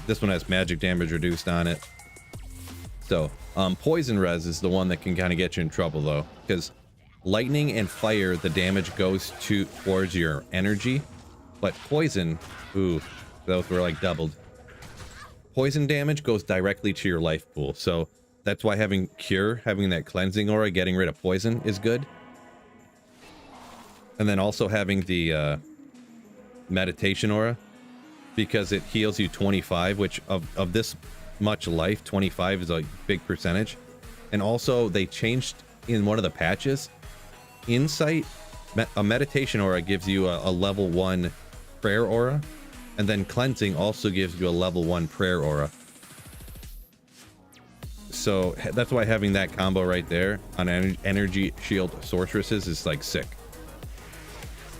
This one has magic damage reduced on it. So poison res is the one that can kind of get you in trouble though, because lightning and fire, the damage goes towards your energy, but poison, ooh, those were like doubled. Poison damage goes directly to your life pool, so that's why having cure, having that cleansing aura, getting rid of poison is good. And then also having the meditation aura, because it heals you 25, which of this much life, 25 is a big percentage. And also they changed in one of the patches, insight, a meditation aura gives you a level 1 prayer aura, and then cleansing also gives you a level 1 prayer aura. So that's why having that combo right there on Energy Shield sorceresses is like sick.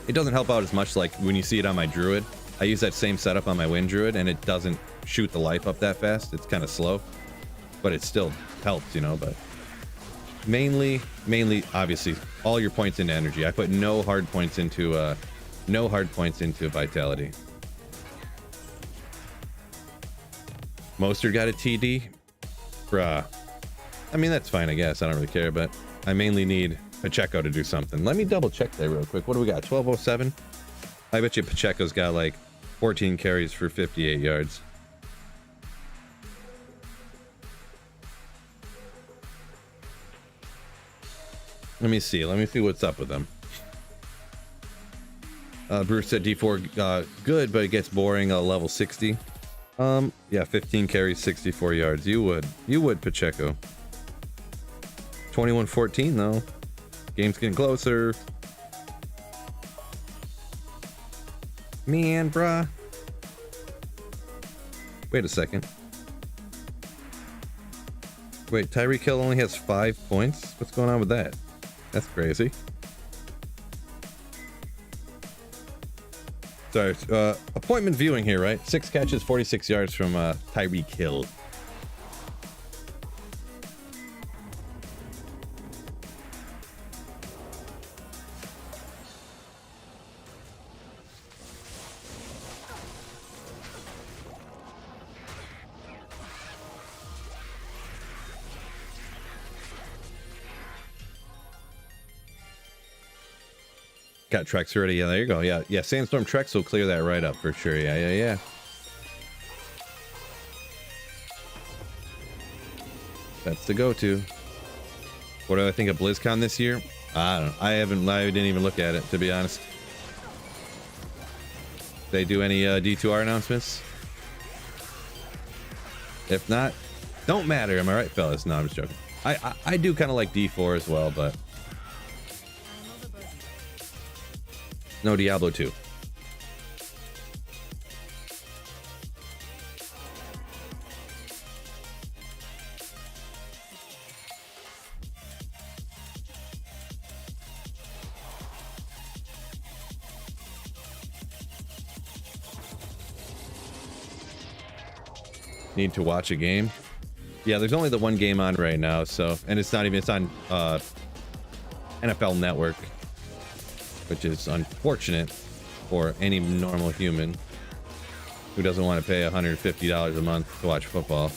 It doesn't help out as much like when you see it on my druid. I use that same setup on my wind druid and it doesn't shoot the life up that fast. It's kind of slow, but it still helps, you know. But mainly obviously all your points into energy. I put no hard points into vitality. Mostert got a TD. Bruh. I mean, that's fine, I guess. I don't really care, but I mainly need Pacheco to do something. Let me double check that real quick. What do we got? 1207? I bet you Pacheco's got like 14 carries for 58 yards. Let me see what's up with them. Bruce said D4 good, but it gets boring level 60. Yeah, 15 carries, 64 yards. You would, Pacheco. 21-14 though. Game's getting closer. Man, bruh. Wait a second. Wait, Tyreek Hill only has 5 points? What's going on with that? That's crazy. Sorry, appointment viewing here, right? 6 catches, 46 yards from Tyreek Hill. Got Trex already. Yeah, there you go. Yeah, Sandstorm Trex will clear that right up for sure. Yeah. That's the go-to. What do I think of BlizzCon this year? I don't know. I didn't even look at it, to be honest. They do any D2R announcements? If not, don't matter. Am I right, fellas? No, I'm just joking. I do kind of like D4 as well, but no Diablo 2. Need to watch a game? Yeah, there's only the one game on right now, so, and it's on NFL Network, which is unfortunate for any normal human who doesn't want to pay $150 a month to watch football.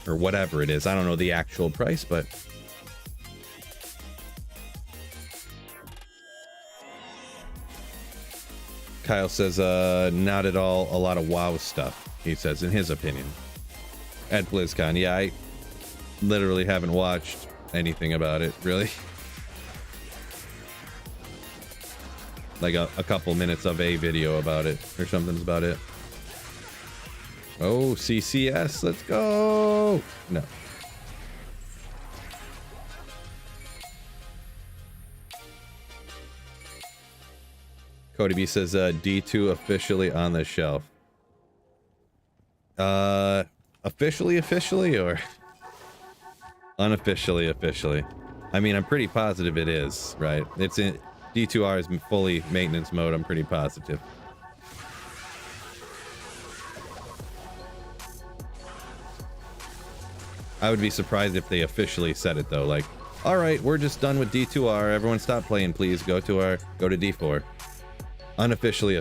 Or whatever it is. I don't know the actual price, but Kyle says, not at all a lot of WoW stuff, he says, in his opinion. At BlizzCon, yeah, I literally haven't watched anything about it, really. Like a couple minutes of a video about it, or something's about it. Oh, CCS, let's go! No. Cody B says, D2 officially on the shelf. Officially, or unofficially? I mean, I'm pretty positive it is, right? It's in D2R is fully maintenance mode. I'm pretty positive. I would be surprised if they officially said it though. Like, all right, we're just done with D2R. Everyone stop playing, please. Go to D4. Unofficially,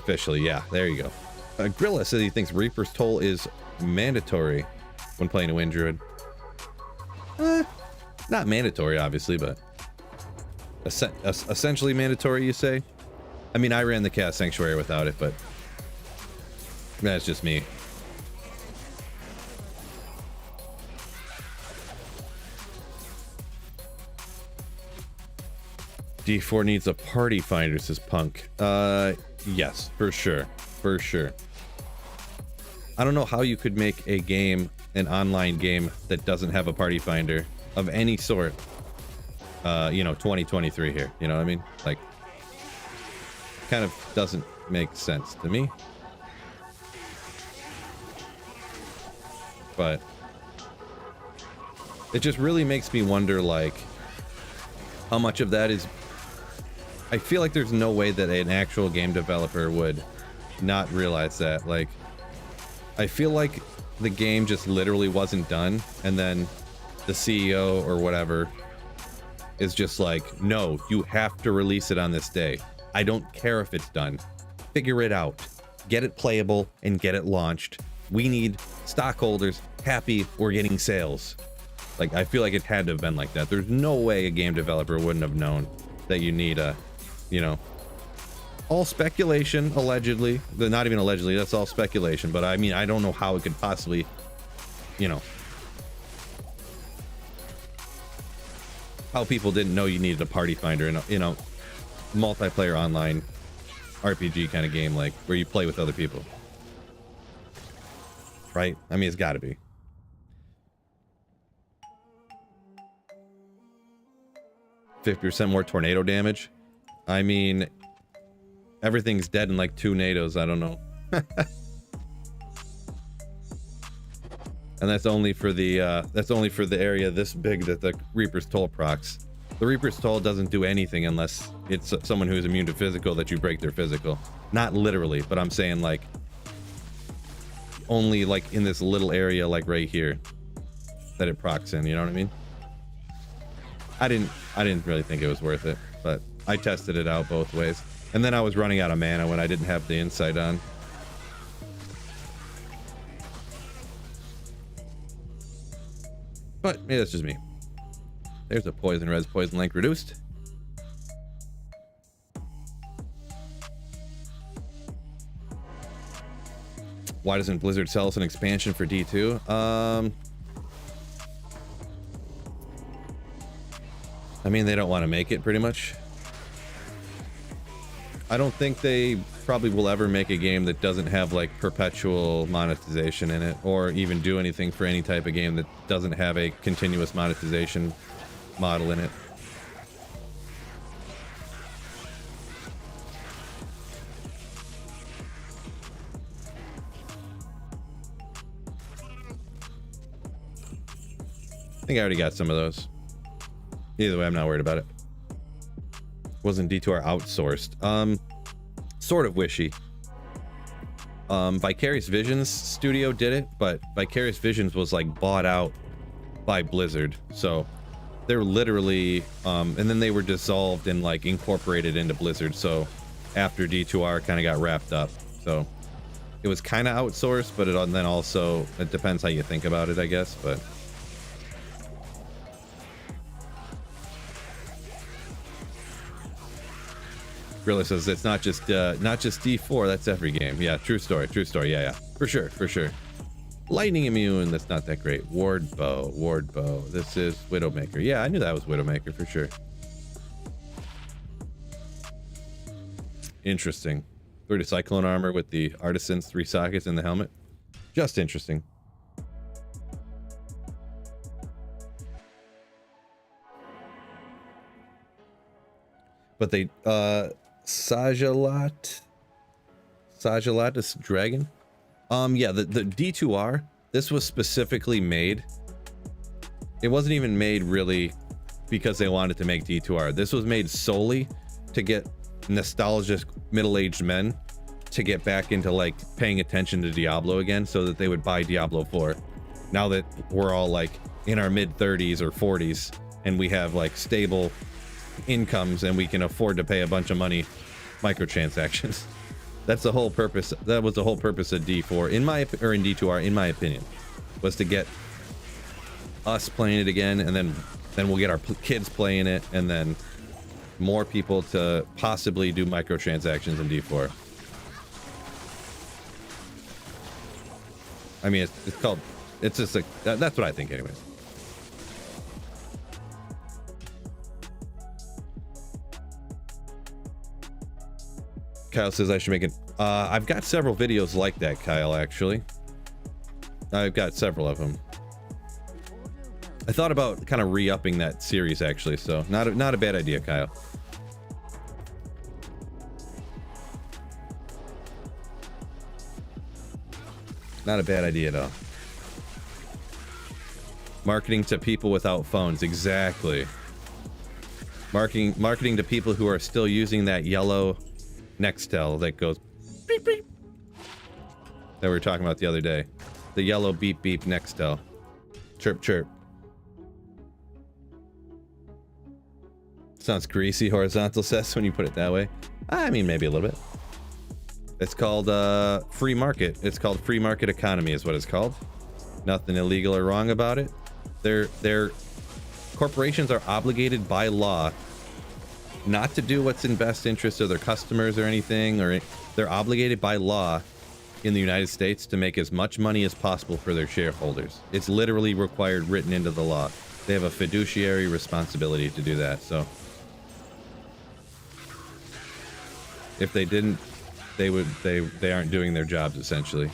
yeah, there you go. Grilla says he thinks Reaper's Toll is mandatory when playing a Wind Druid. Not mandatory, obviously, but essentially mandatory, you say? I mean, I ran the Cast Sanctuary without it, but that's just me. D4 needs a party finder, says Punk. Yes, for sure. I don't know how you could make a game, an online game, that doesn't have a party finder of any sort. 2023 here, you know what I mean? Like, kind of doesn't make sense to me. But it just really makes me wonder, like, how much of that is... I feel like there's no way that an actual game developer would not realize that. Like, I feel like the game just literally wasn't done, and then the CEO or whatever is just like, no, you have to release it on this day. I don't care if it's done. Figure it out. Get it playable and get it launched. We need stockholders happy we're getting sales. Like, I feel like it had to have been like that. There's no way a game developer wouldn't have known that you need a, all speculation, allegedly. Not even allegedly, that's all speculation. But I mean, I don't know how it could possibly, how people didn't know you needed a party finder in a, multiplayer online RPG kind of game, like where you play with other people. Right? I mean, it's got to be. %50 more tornado damage. I mean, everything's dead in like 2 nados. I don't know. And that's only for the area this big that the Reaper's Toll procs. The Reaper's Toll doesn't do anything unless it's someone who's immune to physical that you break their physical. Not literally, but I'm saying like only like in this little area like right here that it procs in, you know what I mean? I didn't really think it was worth it, but I tested it out both ways. And then I was running out of mana when I didn't have the insight on. But maybe that's just me. There's a poison length reduced. Why doesn't Blizzard sell us an expansion for D2? I mean, they don't want to make it, pretty much. I don't think they probably will ever make a game that doesn't have like perpetual monetization in it, or even do anything for any type of game that doesn't have a continuous monetization model in it. I think I already got some of those. Either way, I'm not worried about it. Wasn't D2R outsourced? Sort of wishy. Vicarious Visions studio did it, but Vicarious Visions was like bought out by Blizzard, so they're literally and then they were dissolved and like incorporated into Blizzard. So after D2R kind of got wrapped up, so it was kind of outsourced, but then also it depends how you think about it, I guess. But Gorilla says it's not just D4, that's every game. Yeah, true story, yeah, for sure. Lightning immune, that's not that great. Ward bow, this is Widowmaker. Yeah, I knew that was Widowmaker for sure. Interesting. 30 cyclone armor with the artisan's 3 sockets in the helmet. Just interesting. But they Sajalat is dragon. Yeah, the D2R, this was specifically made. It wasn't even made really because they wanted to make D2R. This was made solely to get nostalgic middle-aged men to get back into like paying attention to Diablo again, so that they would buy Diablo 4. Now that we're all like in our mid 30s or 40s and we have like stable incomes and we can afford to pay a bunch of money microtransactions. That's the whole purpose. That was the whole purpose of D4 in D2R, in my opinion, was to get us playing it again, and then we'll get our kids playing it, and then more people to possibly do microtransactions in D4. I mean, it's called, it's just like, that's what I think anyways. Kyle says I should make it. I've got several videos like that, Kyle, actually. I've got several of them. I thought about kind of re-upping that series, actually, so not a bad idea, Kyle. Not a bad idea at all. Marketing to people without phones, exactly. Marketing to people who are still using that yellow Nextel that goes beep beep that we were talking about the other day. The yellow beep beep Nextel. Chirp chirp. Sounds greasy, Horizontal says, when you put it that way. I mean, maybe a little bit. It's called free market. It's called free market economy is what it's called. Nothing illegal or wrong about it. Their corporations are obligated by law not to do what's in best interest of their customers or anything, or they're obligated by law in the United States to make as much money as possible for their shareholders. It's literally required, written into the law. They have a fiduciary responsibility to do that. So if they didn't, they aren't doing their jobs, essentially.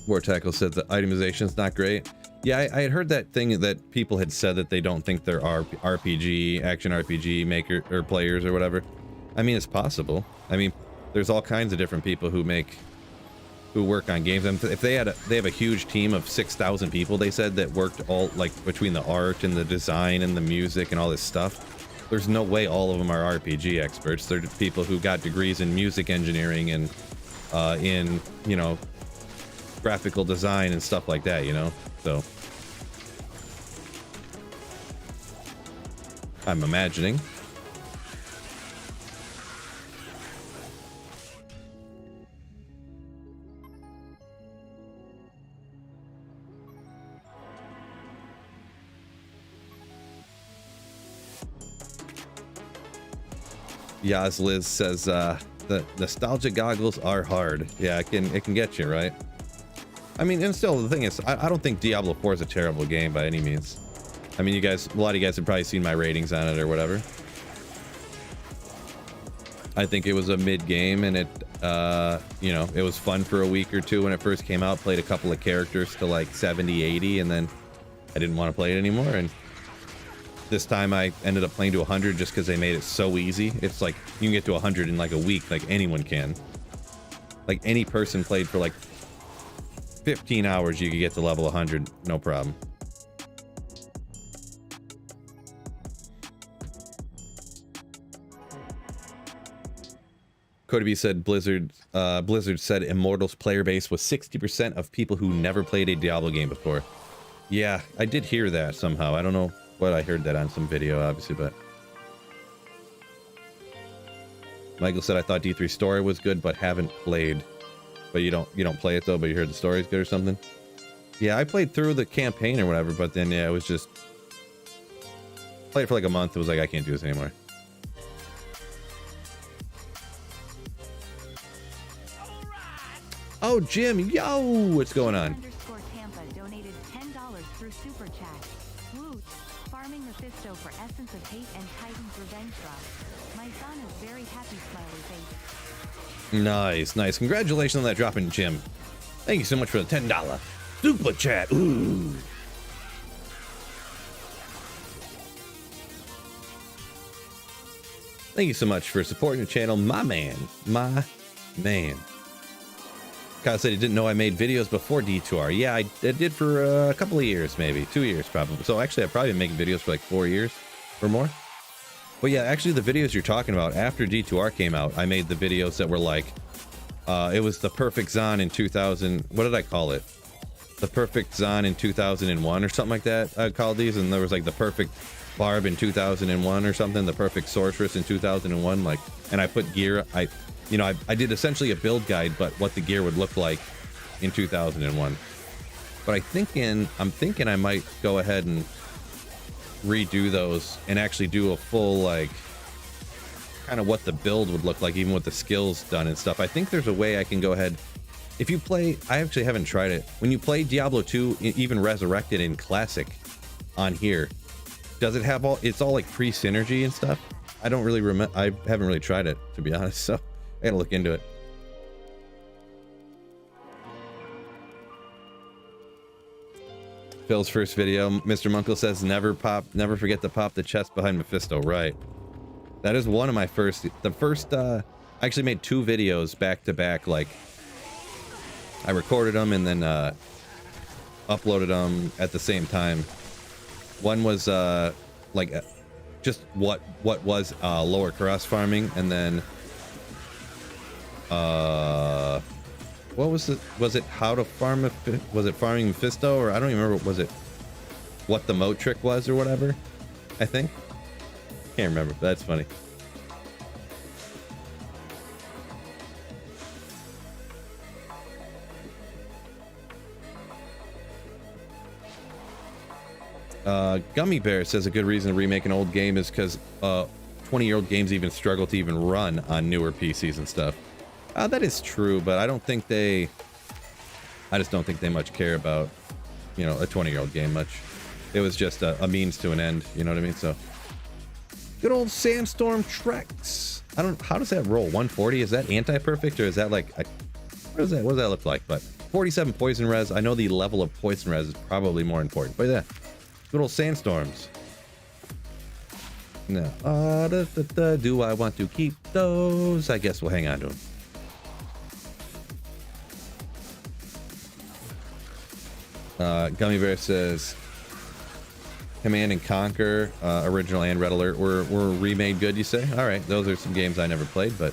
War Tackle said the itemization is not great. Yeah, I had heard that thing that people had said that they don't think there are action RPG maker or players or whatever. I mean, it's possible. I mean, there's all kinds of different people who work on games. And if they have a huge team of 6,000 people, they said, that worked all like between the art and the design and the music and all this stuff. There's no way all of them are RPG experts. They're people who got degrees in music engineering and in, you know, graphical design and stuff like that, you know. So I'm imagining. Yaz Liz says the nostalgia goggles are hard. Yeah, it can get you, right? I mean, and still, the thing is, I don't think Diablo 4 is a terrible game by any means. I mean, a lot of you guys have probably seen my ratings on it or whatever. I think it was a mid game, and it, you know, it was fun for a week or two when it first came out. Played a couple of characters to like 70, 80, and then I didn't want to play it anymore. And this time I ended up playing to 100 just because they made it so easy. It's like you can get to 100 in like a week, like anyone can. Like any person played for like 15 hours, you could get to level 100, no problem. Cody B said Blizzard said Immortals player base was 60% of people who never played a Diablo game before. Yeah, I did hear that somehow. I don't know what I heard that on some video, obviously, but Michael said I thought D3 story was good, but haven't played. But you don't play it though, but you heard the story's good or something. Yeah, I played through the campaign or whatever, but then yeah, it was just played it for like a month. It was like I can't do this anymore. Oh, Jim, yo, what's going on? Tampa donated $10 through Super Chat. Woot, farming Mephisto for Essence of Hate and Titan's Revenge drop. My son is very happy, smiley face. Nice, nice. Congratulations on that drop in, Jim. Thank you so much for the $10 Super Chat. Ooh. Thank you so much for supporting the channel, my man. My man. Kyle said he didn't know I made videos before D2R. Yeah, I did for a couple of years, maybe 2 years probably. So actually I've probably been making videos for like 4 years or more. But yeah, actually the videos you're talking about after D2R came out, I made the videos that were like, it was the perfect Zon in 2000. What did I call it? The perfect Zon in 2001 or something like that. I called these, and there was like the perfect Barb in 2001 or something, the perfect Sorceress in 2001. Like, and I put gear. I did essentially a build guide, but what the gear would look like in 2001. But I'm thinking I might go ahead and redo those and actually do a full, like, kind of what the build would look like, even with the skills done and stuff. I think there's a way I can go ahead. If you play, I actually haven't tried it. When you play Diablo 2, even Resurrected in Classic on here, does it have it's all like pre-synergy and stuff? I don't really remember. I haven't really tried it, to be honest, so I gotta look into it. Phil's first video, Mr. Munkle says, never forget to pop the chest behind Mephisto. Right. That is one of my first, I actually made 2 videos back to back. Like, I recorded them and then uploaded them at the same time. One was like just what was lower Kurast farming, and then what was it? Was it how to farm? Was it farming Mephisto, or I don't even remember. Was it what the moat trick was or whatever? I think. Can't remember. But that's funny. Gummy Bear says a good reason to remake an old game is because 20-year-old games even struggle to even run on newer PCs and stuff. That is true, but I just don't think they much care about, you know, a 20-year-old game much. It was just a means to an end, you know what I mean? So, good old Sandstorm Trex. How does that roll? 140? Is that anti-perfect, or is that like, what does that look like? But 47 poison res. I know the level of poison res is probably more important, but yeah. Good old Sandstorms. No. Do I want to keep those? I guess we'll hang on to them. Gummy Bear says Command and Conquer, original and Red Alert were remade good, you say? All right, those are some games I never played, but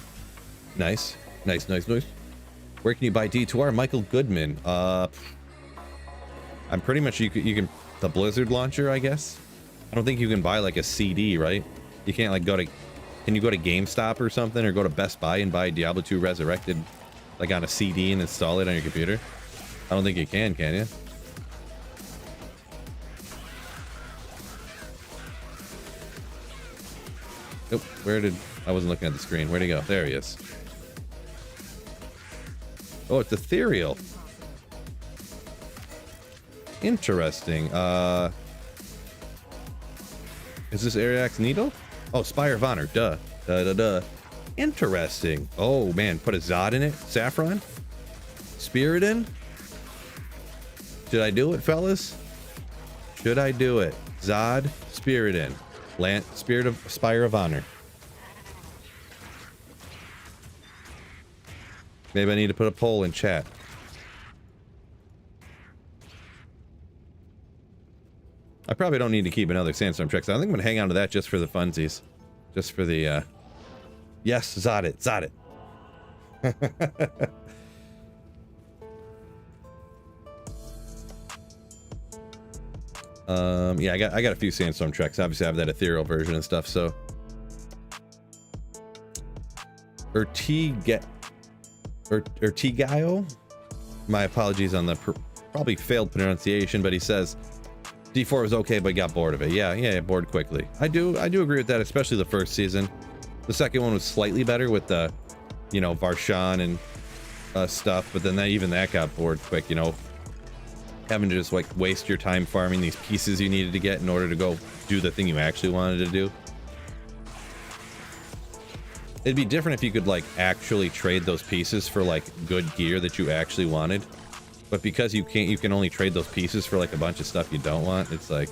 nice. Where can you buy D2R? Michael Goodman. I'm pretty much, you can the Blizzard launcher, I guess. I don't think you can buy like a CD, right? You can't like can you go to GameStop or something, or go to Best Buy and buy Diablo 2 Resurrected like on a CD and install it on your computer? I don't think you can you? Nope. I wasn't looking at the screen. Where'd he go? There he is. Oh, it's ethereal. Interesting. Is this Ariak's Needle? Oh, Spire of Honor. Duh. Interesting. Oh, man. Put a Zod in it? Saffron? Spirit in? Should I do it, fellas? Should I do it? Zod, Spirit in. Spirit of Spire of Honor. Maybe I need to put a poll in chat. I probably don't need to keep another Sandstorm Trex. I think I'm going to hang on to that just for the funsies. Just for the, yes, Zod it. Yeah, I got a few Sandstorm tracks. Obviously, I have that ethereal version and stuff. So, Urtigayo. My apologies on the probably failed pronunciation, but he says D4 was okay, but got bored of it. Yeah, bored quickly. I do agree with that, especially the first season. The second one was slightly better with the, you know, Varshan and stuff, but then even that got bored quick. You know, having to just like waste your time farming these pieces you needed to get in order to go do the thing you actually wanted to do. It'd be different if you could like actually trade those pieces for like good gear that you actually wanted, but because you can't, you can only trade those pieces for like a bunch of stuff you don't want. It's like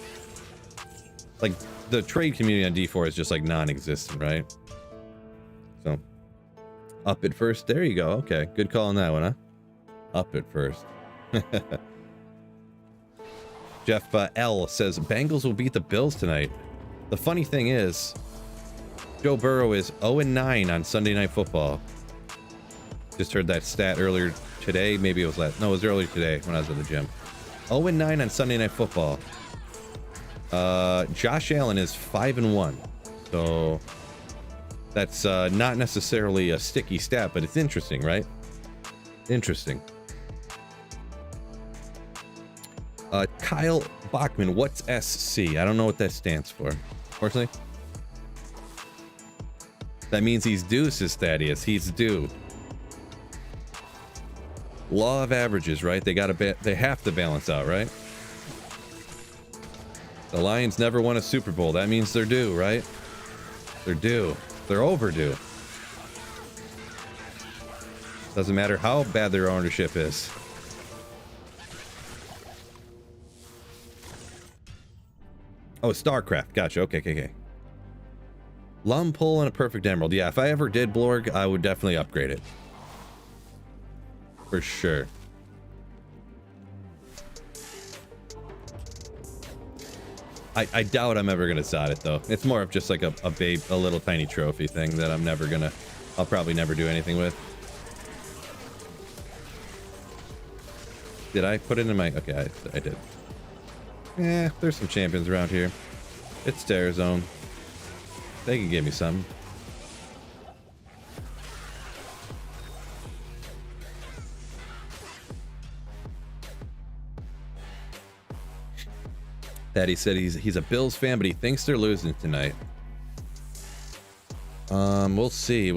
the trade community on D4 is just like non-existent, right? So up it first. There you go. Okay, good call on that one, huh? Up it first. Jeff L says Bengals will beat the Bills tonight. The funny thing is, Joe Burrow is 0-9 on Sunday Night Football. Just heard that stat earlier today. Maybe it was last. No, it was earlier today when I was at the gym. 0-9 on Sunday Night Football. Josh Allen is 5-1. So that's not necessarily a sticky stat, but it's interesting, right? Interesting. Kyle Bachman, what's SC? I don't know what that stands for, unfortunately. That means he's due, says Thaddeus. He's due. Law of averages, right? They have to balance out, right? The Lions never won a Super Bowl. That means they're due, right? They're due. They're overdue. Doesn't matter how bad their ownership is. Oh, StarCraft. Gotcha. Okay. Lum pull and a perfect emerald. Yeah, if I ever did Blorg, I would definitely upgrade it. For sure. I doubt I'm ever gonna sod it though. It's more of just like a little tiny trophy thing that I'll probably never do anything with. Did I put it in my, okay, I did. Yeah, there's some champions around here. It's Terror Zone. They can give me some. Daddy said he's a Bills fan, but he thinks they're losing tonight. We'll see.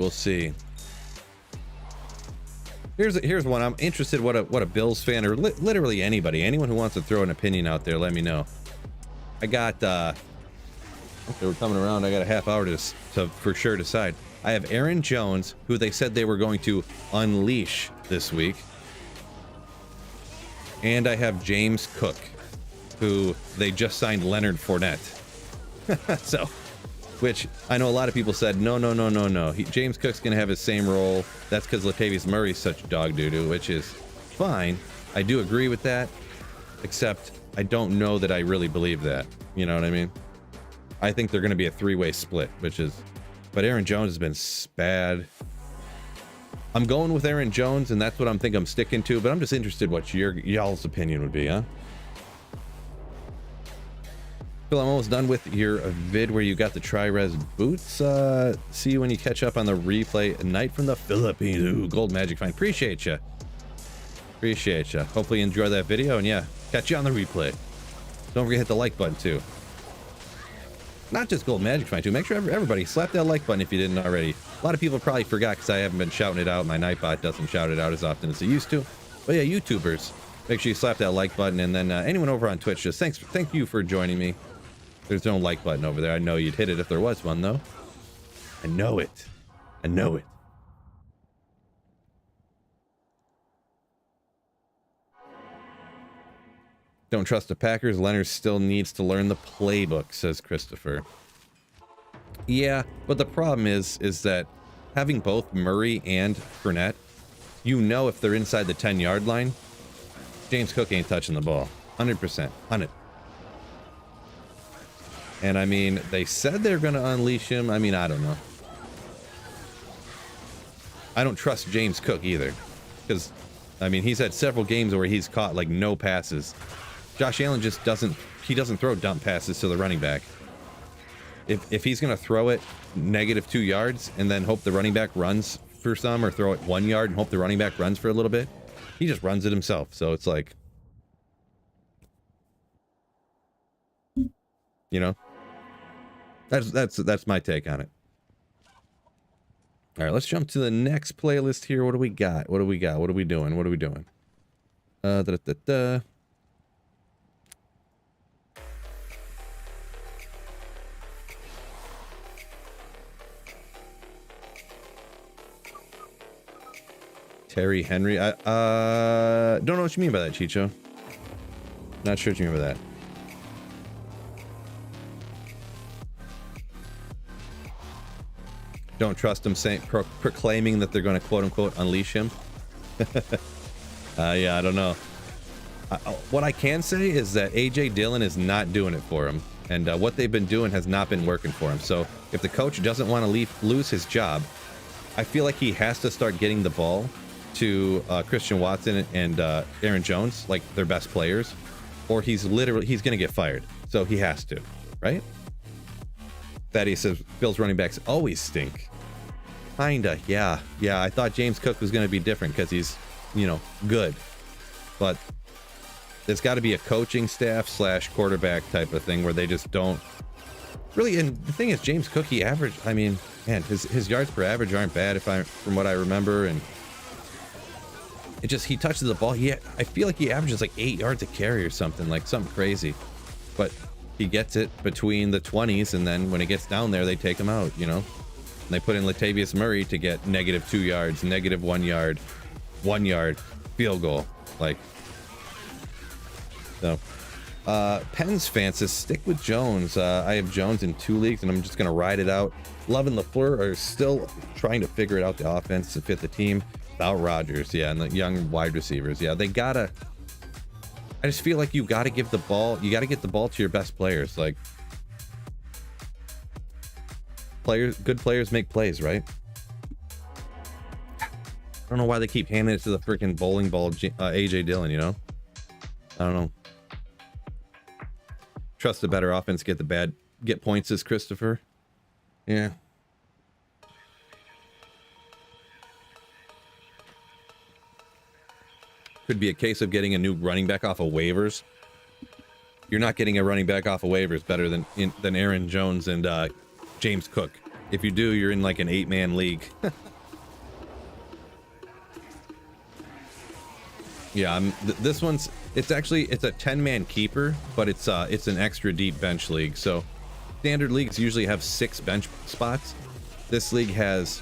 Here's one. I'm interested what a Bills fan or literally anyone who wants to throw an opinion out there, let me know. I got okay, we're coming around. I got a half hour to for sure decide. I have Aaron Jones, who they said they were going to unleash this week. And I have James Cook, who they just signed Leonard Fournette. So, which I know a lot of people said, no. James Cook's going to have his same role. That's because Latavius Murray's such dog doo-doo, which is fine. I do agree with that, except I don't know that I really believe that. You know what I mean? I think they're going to be a three-way split, but Aaron Jones has been bad. I'm going with Aaron Jones, and that's what I'm sticking to, but I'm just interested what y'all's opinion would be, huh? Phil, I'm almost done with your vid where you got the tri-res boots. See you when you catch up on the replay. A night from the Philippines. Ooh, gold magic find. Appreciate you. Hopefully you enjoy that video, and yeah, catch you on the replay. Don't forget to hit the like button too. Not just gold magic find too. Make sure everybody slap that like button if you didn't already. A lot of people probably forgot because I haven't been shouting it out. My Nightbot doesn't shout it out as often as it used to. But yeah, YouTubers, make sure you slap that like button, and then anyone over on Twitch, just thank you for joining me. There's no like button over there. I know you'd hit it if there was one, though. I know it. Don't trust the Packers. Leonard still needs to learn the playbook, says Christopher. Yeah, but the problem is that having both Murray and Fournette, you know if they're inside the 10-yard line, James Cook ain't touching the ball. 100%. 100. And I mean, they said they're going to unleash him. I mean, I don't know. I don't trust James Cook either. Because, I mean, he's had several games where he's caught like no passes. Josh Allen just doesn't throw dump passes to the running back. If he's gonna throw it -2 yards and then hope the running back runs for some, or throw it 1 yard and hope the running back runs for a little bit, he just runs it himself. So it's like, you know, that's my take on it. All right, let's jump to the next playlist here. What do we got? What do we got? What are we doing? What are we doing? Terry Henry. I don't know what you mean by that, Chicho. Not sure what you mean by that. Don't trust them saying proclaiming that they're going to quote unquote unleash him. Yeah, I don't know. What I can say is that AJ Dillon is not doing it for him, and what they've been doing has not been working for him. So if the coach doesn't want to lose his job, I feel like he has to start getting the ball to Christian Watson and Aaron Jones, like their best players, or he's going to get fired. So he has to, right? Thaddeus says Bills running backs always stink. Kinda, yeah. I thought James Cook was going to be different because he's, you know, good, but there's got to be a coaching staff / quarterback type of thing where they just don't really. And the thing is, James Cook, he averaged, I mean, man, his yards per average aren't bad from what I remember, and it just, he touches the ball. I feel like he averages like 8 yards a carry or something, like something crazy, but he gets it between the 20s, and then when it gets down there, they take him out, you know. And they put in Latavius Murray to get -2 yards, -1 yard, 1 yard field goal, like. So, Pens fan says stick with Jones. I have Jones in 2 leagues, and I'm just gonna ride it out. Love and LaFleur are still trying to figure it out, the offense to fit the team without Rodgers, yeah, and the young wide receivers, yeah. They gotta. I just feel like you gotta give the ball. You gotta get the ball to your best players. Like, good players make plays, right? I don't know why they keep handing it to the freaking bowling ball, AJ Dillon. You know, I don't know. Trust the better offense, get points, as Christopher. Yeah. Could be a case of getting a new running back off of waivers. You're not getting a running back off of waivers better than Aaron Jones and James Cook. If you do, you're in like an 8-man league. Yeah, this one's, it's a 10-man keeper, but it's an extra deep bench league. So standard leagues usually have 6 bench spots. This league has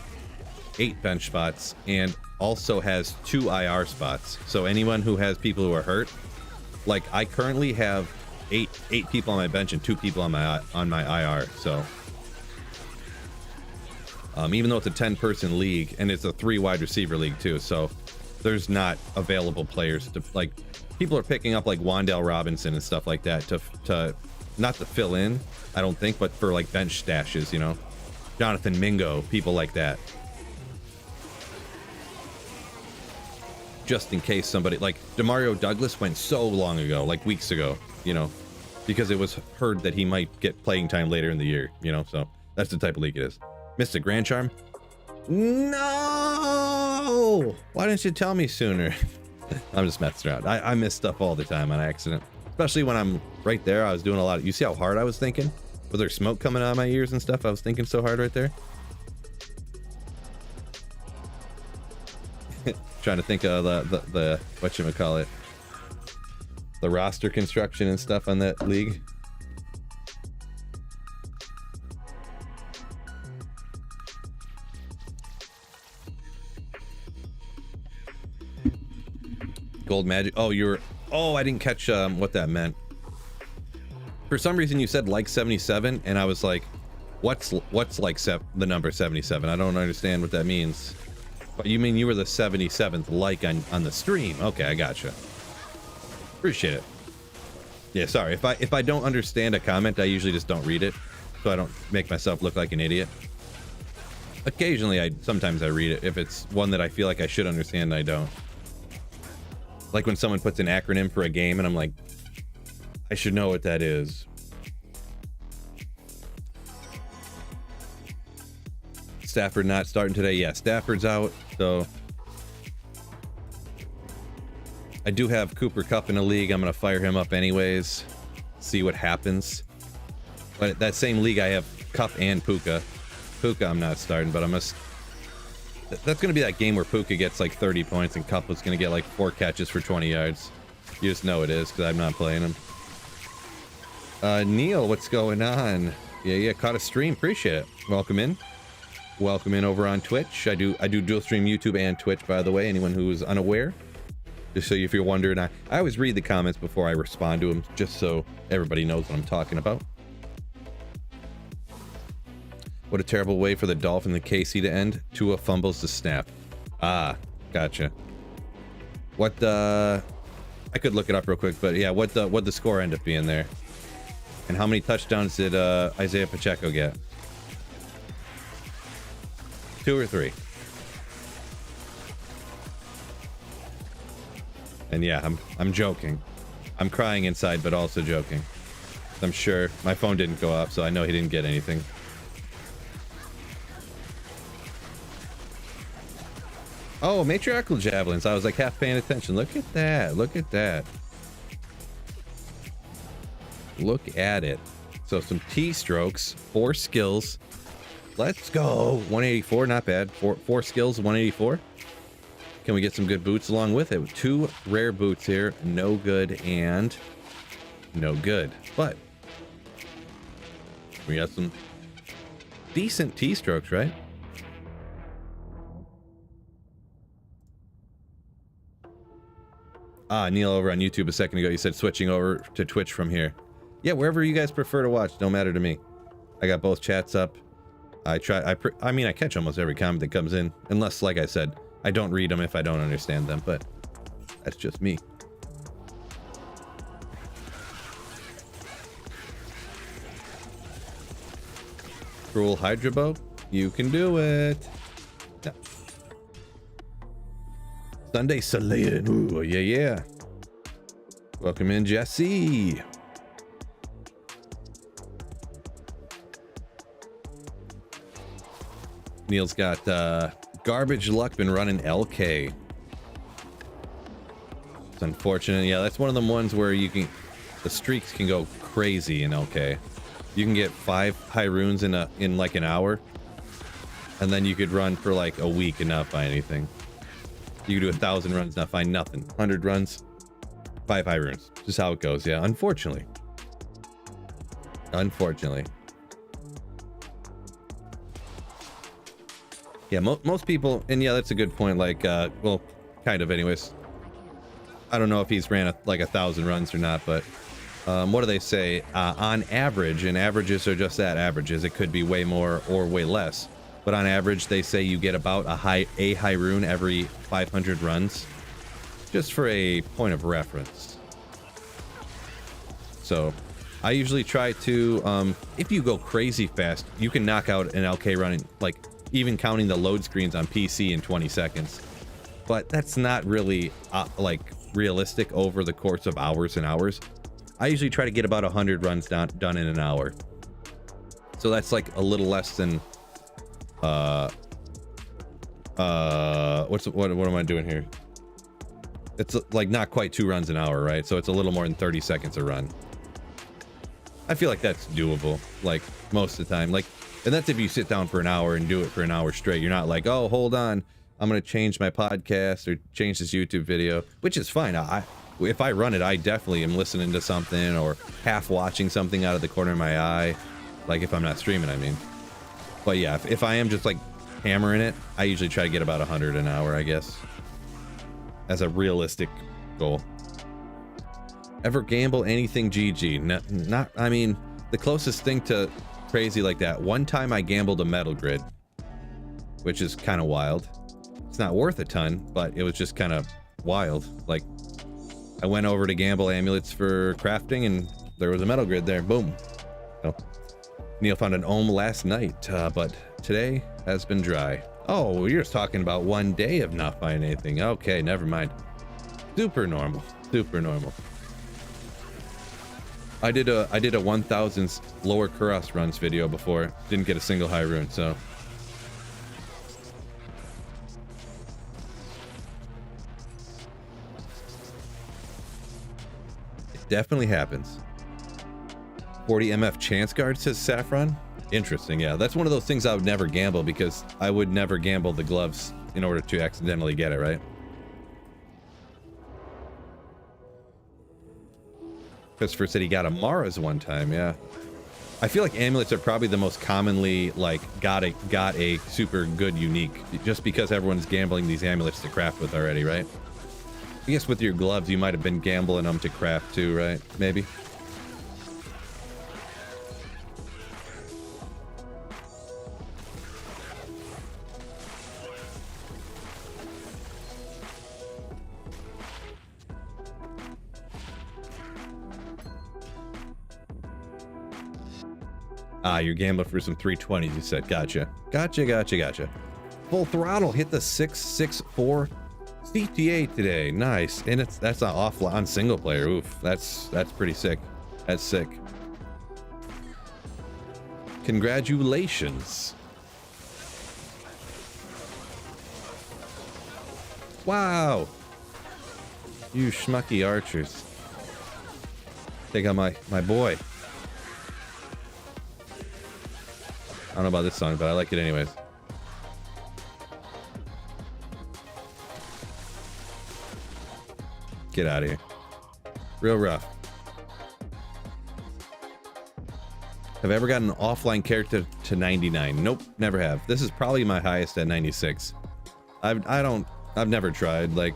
8 bench spots and also has 2 IR spots. So anyone who has people who are hurt, like I currently have 8 people on my bench and 2 people on my IR. So even though it's a 10-person league, and it's a 3 wide receiver league too, so there's not available players to, like, people are picking up like Wan'Dale Robinson and stuff like that to not to fill in, I don't think, but for like bench stashes, you know, Jonathan Mingo, people like that, just in case somebody like Demario Douglas went so long ago, like weeks ago, you know, because it was heard that he might get playing time later in the year, you know. So that's the type of league it is. Mystic Grand Charm, no, why didn't you tell me sooner? I'm just messing around. I miss stuff all the time on accident, especially when I'm right there. I was doing a lot of, you see how hard I was thinking? Was there smoke coming out of my ears and stuff? I was thinking so hard right there. Trying to think of the whatchamacallit, the roster construction and stuff on that league. Gold Magic. Oh, I didn't catch what that meant. For some reason you said like 77, and I was like, what's like the number 77? I don't understand what that means. But you mean you were the 77th like on the stream? Okay, I gotcha. Appreciate it. Yeah, sorry if I don't understand a comment, I usually just don't read it, so I don't make myself look like an idiot. Occasionally, sometimes I read it if it's one that I feel like I should understand and I don't. Like when someone puts an acronym for a game and I'm like, I should know what that is. Stafford not starting today. Yeah, Stafford's out, so I do have Cooper Cup in a league. I'm gonna fire him up anyways, see what happens. But that same league I have Cup and Puka. Puka I'm not starting, but that's gonna be that game where Puka gets like 30 points and Cup was gonna get like 4 catches for 20 yards. You just know it is because I'm not playing him. Neil, what's going on? Yeah, caught a stream. Appreciate it. Welcome in. Welcome in over on Twitch. I do dual stream YouTube and Twitch, by the way. Anyone who is unaware, just so if you're wondering, I always read the comments before I respond to them, just so everybody knows what I'm talking about. What a terrible way for the Dolphin and the KC to end. Tua fumbles to snap. Ah, gotcha. What I could look it up real quick, but yeah, what the score end up being there? And how many touchdowns did Isaiah Pacheco get? 2 or 3. And yeah, I'm joking. I'm crying inside, but also joking. I'm sure my phone didn't go off, so I know he didn't get anything. Oh, matriarchal javelins. I was like half paying attention. Look at that. Look at that. Look at it. So some T strokes, 4 skills. Let's go. 184, not bad. Four skills, 184. Can we get some good boots along with it? 2 rare boots here. No good and no good. But we got some decent T strokes, right? Neil over on YouTube a second ago, you said switching over to Twitch from here. Yeah, wherever you guys prefer to watch, don't matter to me. I got both chats up. I catch almost every comment that comes in, unless, like I said, I don't read them if I don't understand them, but that's just me. Cruel Hydra Bow, you can do it. No. Sunday Slaying. Ooh, yeah. Welcome in, Jesse. Neil's got garbage luck, been running LK. It's unfortunate. Yeah, that's one of them ones where the streaks can go crazy in LK. You can get 5 high runes in like an hour, and then you could run for like a week and not find anything. You could do 1,000 runs, not find nothing. 100 runs, 5 high runes. Just how it goes. Yeah, unfortunately. Yeah, most people, and yeah, that's a good point. Like, well, kind of, anyways. I don't know if he's ran like 1,000 runs or not, but what do they say? On average, and averages are just that, averages. It could be way more or way less, but on average, they say you get about a high rune every 500 runs, just for a point of reference. So, I usually try to, if you go crazy fast, you can knock out an LK running like, even counting the load screens on PC in 20 seconds. But that's not really like realistic over the course of hours and hours. I usually try to get about 100 runs done in an hour. So that's like a little less than what am I doing here? It's like not quite 2 runs an hour, right? So it's a little more than 30 seconds a run. I feel like that's doable, like most of the time. Like, and that's if you sit down for an hour and do it for an hour straight. You're not like, oh, hold on, I'm gonna change my podcast or change this YouTube video, which is fine. If I run it, I definitely am listening to something or half watching something out of the corner of my eye, like if I'm not streaming, I mean. But yeah, if I am just like hammering it, I usually try to get about 100 an hour, I guess, as a realistic goal. Ever gamble anything GG? Not, I mean, the closest thing to crazy like that, one time I gambled a metal grid, which is kind of wild. It's not worth a ton, but it was just kind of wild. Like, I went over to gamble amulets for crafting and there was a metal grid there. Boom. So, Neil found an ohm last night, but today has been dry. Oh, you're just talking about one day of not finding anything. Okay, never mind. Super normal. Super normal. I did a 1000 lower Kurast runs video before. Didn't get a single high rune, so. It definitely happens. 40 MF chance guard, says Saffron. Interesting, yeah. That's one of those things I would never gamble, because I would never gamble the gloves in order to accidentally get it, right? Christopher said he got Amara's one time, yeah. I feel like amulets are probably the most commonly, like, got a super good unique, just because everyone's gambling these amulets to craft with already, right? I guess with your gloves, you might have been gambling them to craft too, right? Maybe. Ah, you're gambling for some 320s, you said. Gotcha. Gotcha. Full throttle hit the 664 CTA today. Nice. And that's not offline single player. Oof. That's pretty sick. That's sick. Congratulations. Wow. You schmucky archers. Take out my boy. I don't know about this song, but I like it anyways. Get out of here. Real rough. Have I ever gotten an offline character to 99? Nope, never have. This is probably my highest at 96. I've never tried. Like,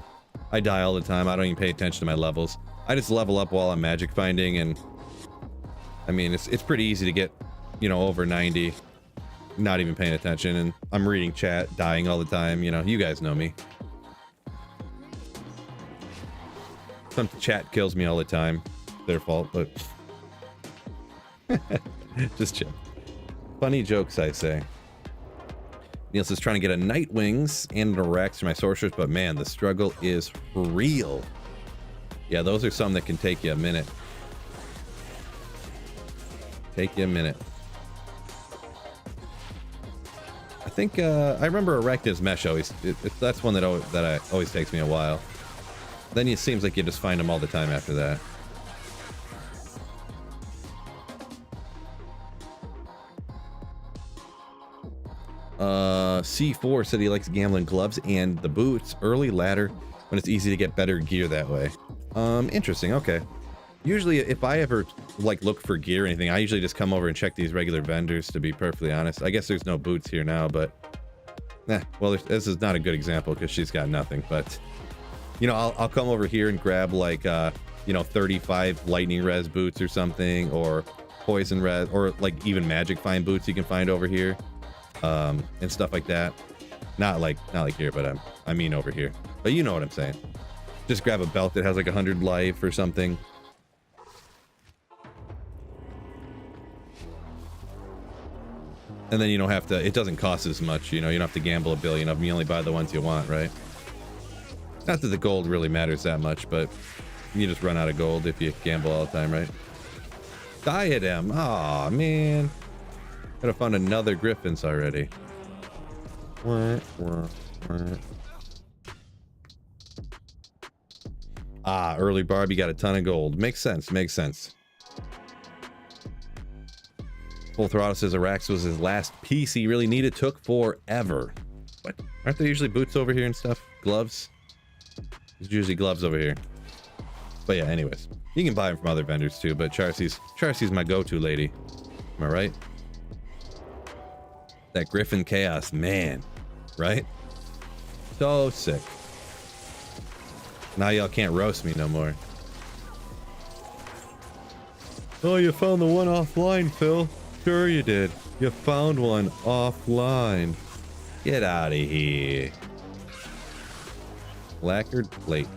I die all the time. I don't even pay attention to my levels. I just level up while I'm magic finding, and I mean, it's pretty easy to get, you know, over 90. Not even paying attention, and I'm reading chat, dying all the time. You know, you guys know me. Some chat kills me all the time. Their fault, but just chill. Funny jokes, I say. Neil says trying to get a Nightwings and a Rex for my sorcerers, but man, the struggle is real. Yeah, those are some that can take you a minute. Take you a minute. I think I remember Erectus Mesh always. That's one that always takes me a while. Then it seems like you just find them all the time after that. C4 said he likes gambling gloves and the boots early ladder when it's easy to get better gear that way. Interesting. Okay. Usually, if I ever like look for gear or anything, I usually just come over and check these regular vendors, to be perfectly honest. I guess there's no boots here now, but well, this is not a good example because she's got nothing. But you know, I'll come over here and grab like you know, 35 lightning res boots or something, or poison res, or like even magic find boots you can find over here, and stuff like that. Not like here, but I mean over here. But you know what I'm saying. Just grab a belt that has like 100 life or something. And then you don't have to, it doesn't cost as much, you know, you don't have to gamble a billion of them, you only buy the ones you want, right? Not that the gold really matters that much, but you just run out of gold if you gamble all the time, right? Diadem, aw, man. Gotta find another Griffins already. Ah, early Barbie got a ton of gold. Makes sense, makes sense. Full Throttle says Arax was his last piece he really needed. Took forever. What? Aren't there usually boots over here and stuff? Gloves? There's usually gloves over here. But yeah, anyways. You can buy them from other vendors too, but Charcy's my go-to lady. Am I right? That Griffin Chaos, man. Right? So sick. Now y'all can't roast me no more. Oh, you found the one offline, Phil. Sure you did. You found one offline. Get out of here. Lacquered plate.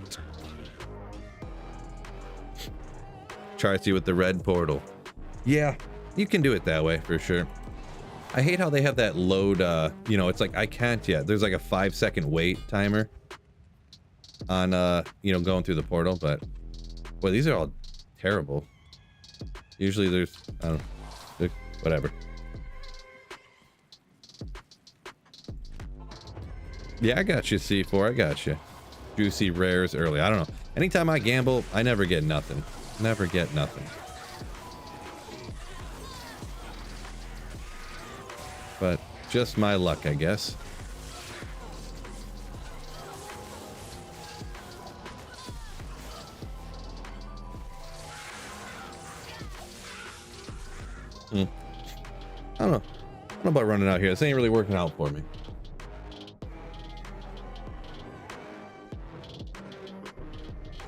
Charts you with the red portal. Yeah, you can do it that way for sure. I hate how they have that load, you know, it's like I can't yet. There's like a 5-second wait timer on, you know, going through the portal, but boy, these are all terrible. Usually there's, I don't know, whatever. Yeah, I got you, C4. I got you. Juicy rares early. I don't know. Anytime I gamble, I never get nothing. Never get nothing. But just my luck, I guess. I don't know. I don't know about running out here. This ain't really working out for me.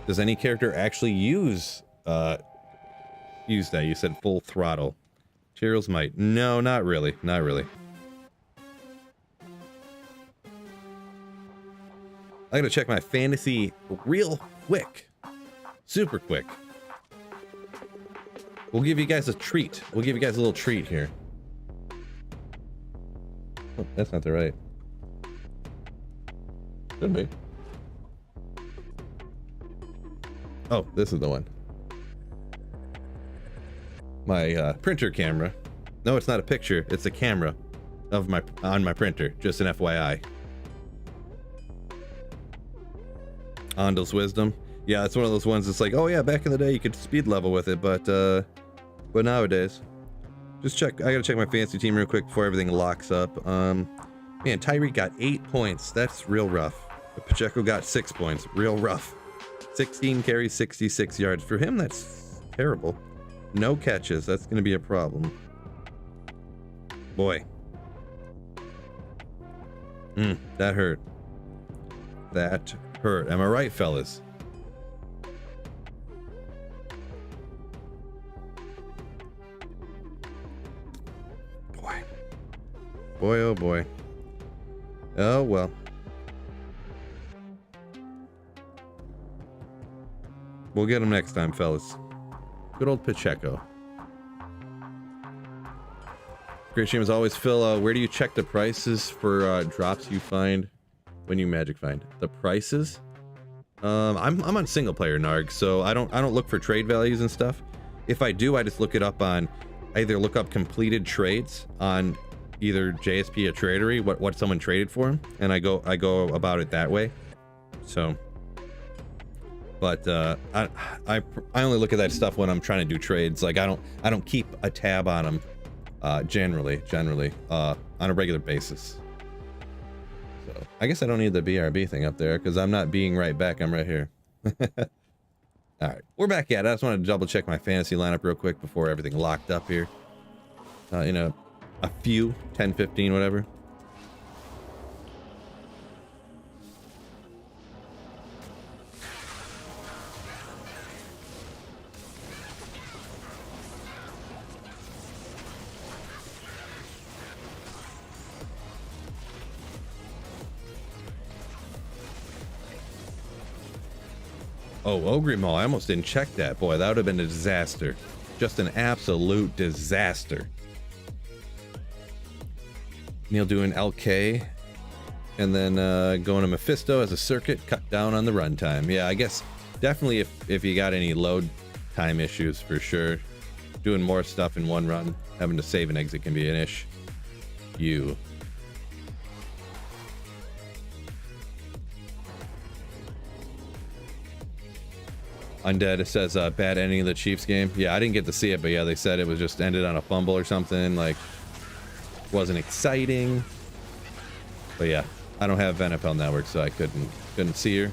Does any character actually use that? You said full throttle. Cheerios might. No, not really. Not really. I gotta check my fantasy real quick. Super quick. We'll give you guys a treat. We'll give you guys a little treat here. Oh, that's not the right. Should be. Oh, this is the one. My printer camera. No, it's not a picture. It's a camera of on my printer. Just an FYI. Ondle's Wisdom. Yeah, it's one of those ones that's like, oh yeah, back in the day you could speed level with it, but nowadays. Just check. I gotta check my fantasy team real quick before everything locks up. Man, Tyreek got 8 points. That's real rough. Pacheco got 6 points. Real rough. 16 carries, 66 yards. For him, that's terrible. No catches. That's going to be a problem. Boy. That hurt. That hurt. Am I right, fellas? Boy. Boy, oh boy. Oh, well. We'll get him next time, fellas. Good old Pacheco. Great stream as always, Phil. Where do you check the prices for drops you find when you magic find? The prices? I'm on single player Narg, so I don't look for trade values and stuff. If I do, I just look it up on, I either look up completed trades on either JSP or Tradery, what someone traded for them, and I go about it that way. So. But I only look at that stuff when I'm trying to do trades. Like I don't keep a tab on them generally on a regular basis. So I guess I don't need the BRB thing up there because I'm not being right back. I'm right here. All right, we're back at it. I just wanted to double check my fantasy lineup real quick before everything locked up here. In a few 10, 15, whatever. Oh, Ogre Mall. I almost didn't check that. Boy, that would have been a disaster. Just an absolute disaster. Neil doing LK. And then going to Mephisto as a circuit. Cut down on the runtime. Yeah, I guess definitely if you got any load time issues, for sure. Doing more stuff in one run. Having to save and exit can be an issue. Undead says bad ending of the Chiefs game. Yeah, I didn't get to see it, but yeah, they said it was just ended on a fumble or something. Like, wasn't exciting. But yeah, I don't have NFL Network, so I couldn't see her.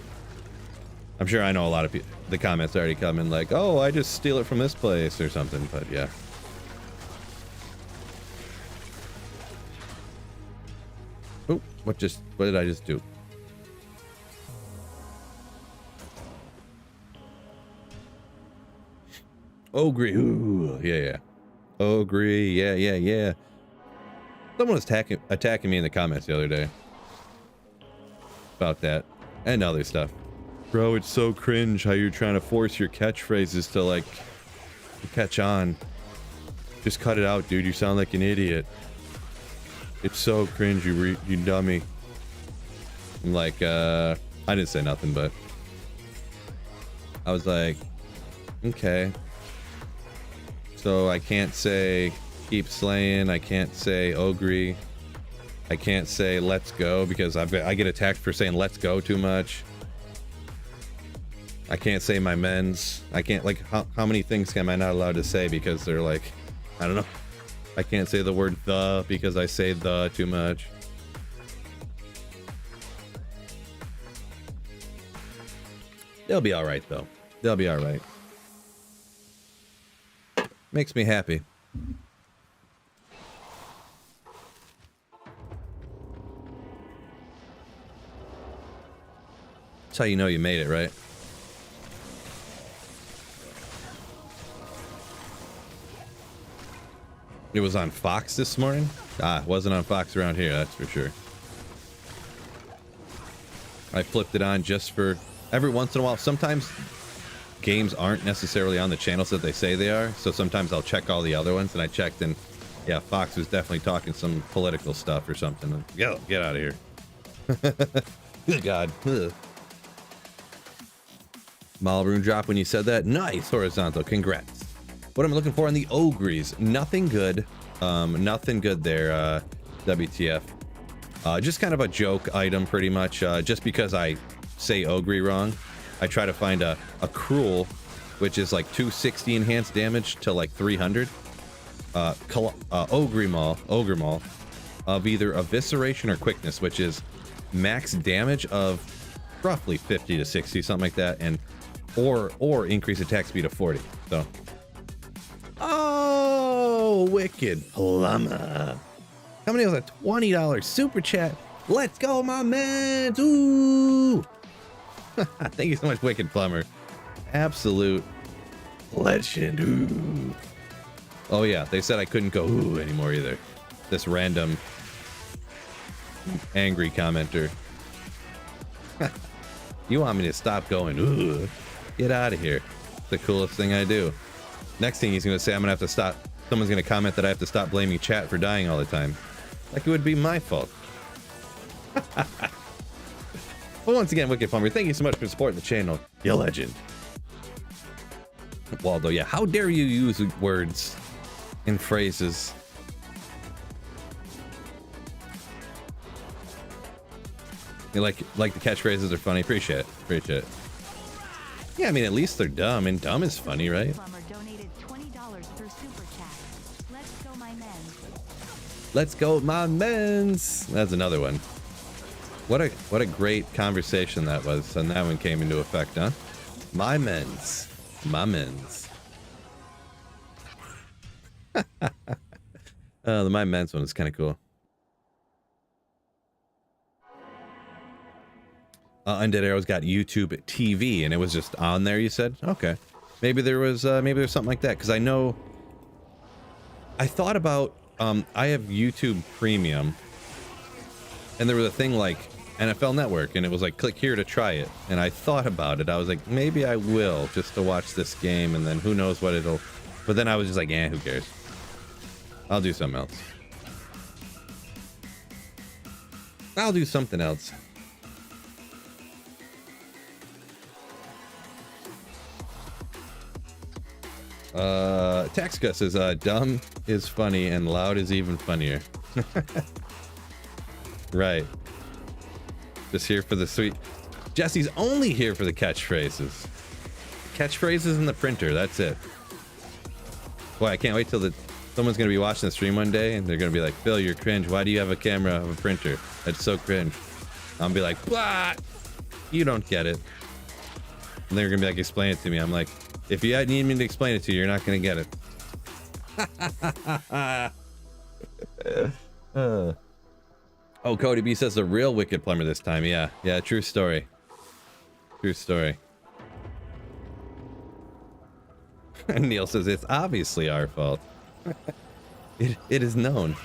I'm sure I know a lot of people. The comments already come in like, oh, I just steal it from this place or something. But yeah. Oh, what did I just do? Ogre, ooh, yeah. Ogre, yeah. Someone was attacking me in the comments the other day about that and other stuff. Bro, it's so cringe how you're trying to force your catchphrases to like catch on. Just cut it out, dude. You sound like an idiot. It's so cringe, you dummy. I'm like, I didn't say nothing, but I was like, okay. So I can't say keep slaying. I can't say ogre. I can't say let's go because I get attacked for saying let's go too much. I can't say my men's. I can't, like, how many things am I not allowed to say because they're like, I don't know. I can't say the word the because I say the too much. They'll be all right though. They'll be all right. Makes me happy. That's how you know you made it, right? It was on Fox this morning? Ah, it wasn't on Fox around here, that's for sure. I flipped it on just for every once in a while. Sometimes games aren't necessarily on the channels that they say they are, so sometimes I'll check all the other ones, and I checked, and yeah, Fox was definitely talking some political stuff or something. Get out of here. Good God. Ugh. Rune drop when you said that. Nice, horizontal. Congrats. What am I looking for in the ogres? Nothing good. Nothing good there, WTF. Just kind of a joke item, pretty much. Just because I say ogre wrong, I try to find a cruel, which is like 260 enhanced damage to like 300. Ogre maul of either evisceration or quickness, which is max damage of roughly 50 to 60, something like that, and or increase attack speed of 40. So, oh, wicked plumber coming in with a $20 super chat. Let's go, my man. Ooh. Thank you so much, wicked plumber. Absolute legend. Ooh. Oh yeah, they said I couldn't go ooh anymore either. This random angry commenter. You want me to stop going ooh? Get out of here. It's the coolest thing I do. Next thing he's gonna say, I'm gonna have to stop. Someone's gonna comment that I have to stop blaming chat for dying all the time. Like it would be my fault. Well, once again, Wicked Plumber, thank you so much for supporting the channel. You legend. Waldo, yeah, how dare you use words and phrases? You like the catchphrases are funny. Appreciate it. Appreciate it. Yeah, I mean, at least they're dumb, and dumb is funny, right? Plumber donated $20 through super chat. Let's go, my men. Let's go, my mens. That's another one. What a great conversation that was, and that one came into effect, huh? My mens. My mens. The my mens one is kind of cool. Undead Arrow's got YouTube TV, and it was just on there. You said, okay, maybe there's something like that, because I know. I thought about I have YouTube Premium, and there was a thing like NFL Network, and it was like click here to try it, and I thought about it. I was like, maybe I will just to watch this game, and then who knows what it'll. But then I was just like, who cares? I'll do something else. I'll do something else. Taxka says, dumb is funny and loud is even funnier. Right. Just here for the sweet. Jesse's only here for the catchphrases. Catchphrases in the printer, that's it. Boy, I can't wait till someone's gonna be watching the stream one day and they're gonna be like, Phil, you're cringe. Why do you have a camera of a printer? That's so cringe. I'll be like, what? You don't get it. And they're gonna be like, explain it to me. I'm like, if you need me to explain it to you, you're not gonna get it. Oh, Cody B says the real Wicked Plumber this time. Yeah, true story. True story. And Neil says it's obviously our fault. It is known.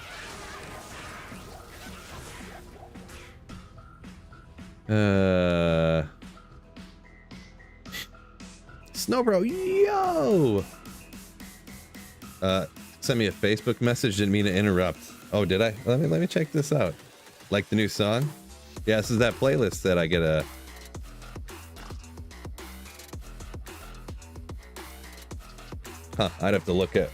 Snowbro, yo! Send me a Facebook message. Didn't mean to interrupt. Oh, did I? Let me check this out. Like the new song? Yeah, this is that playlist that I get a. Huh, I'd have to look at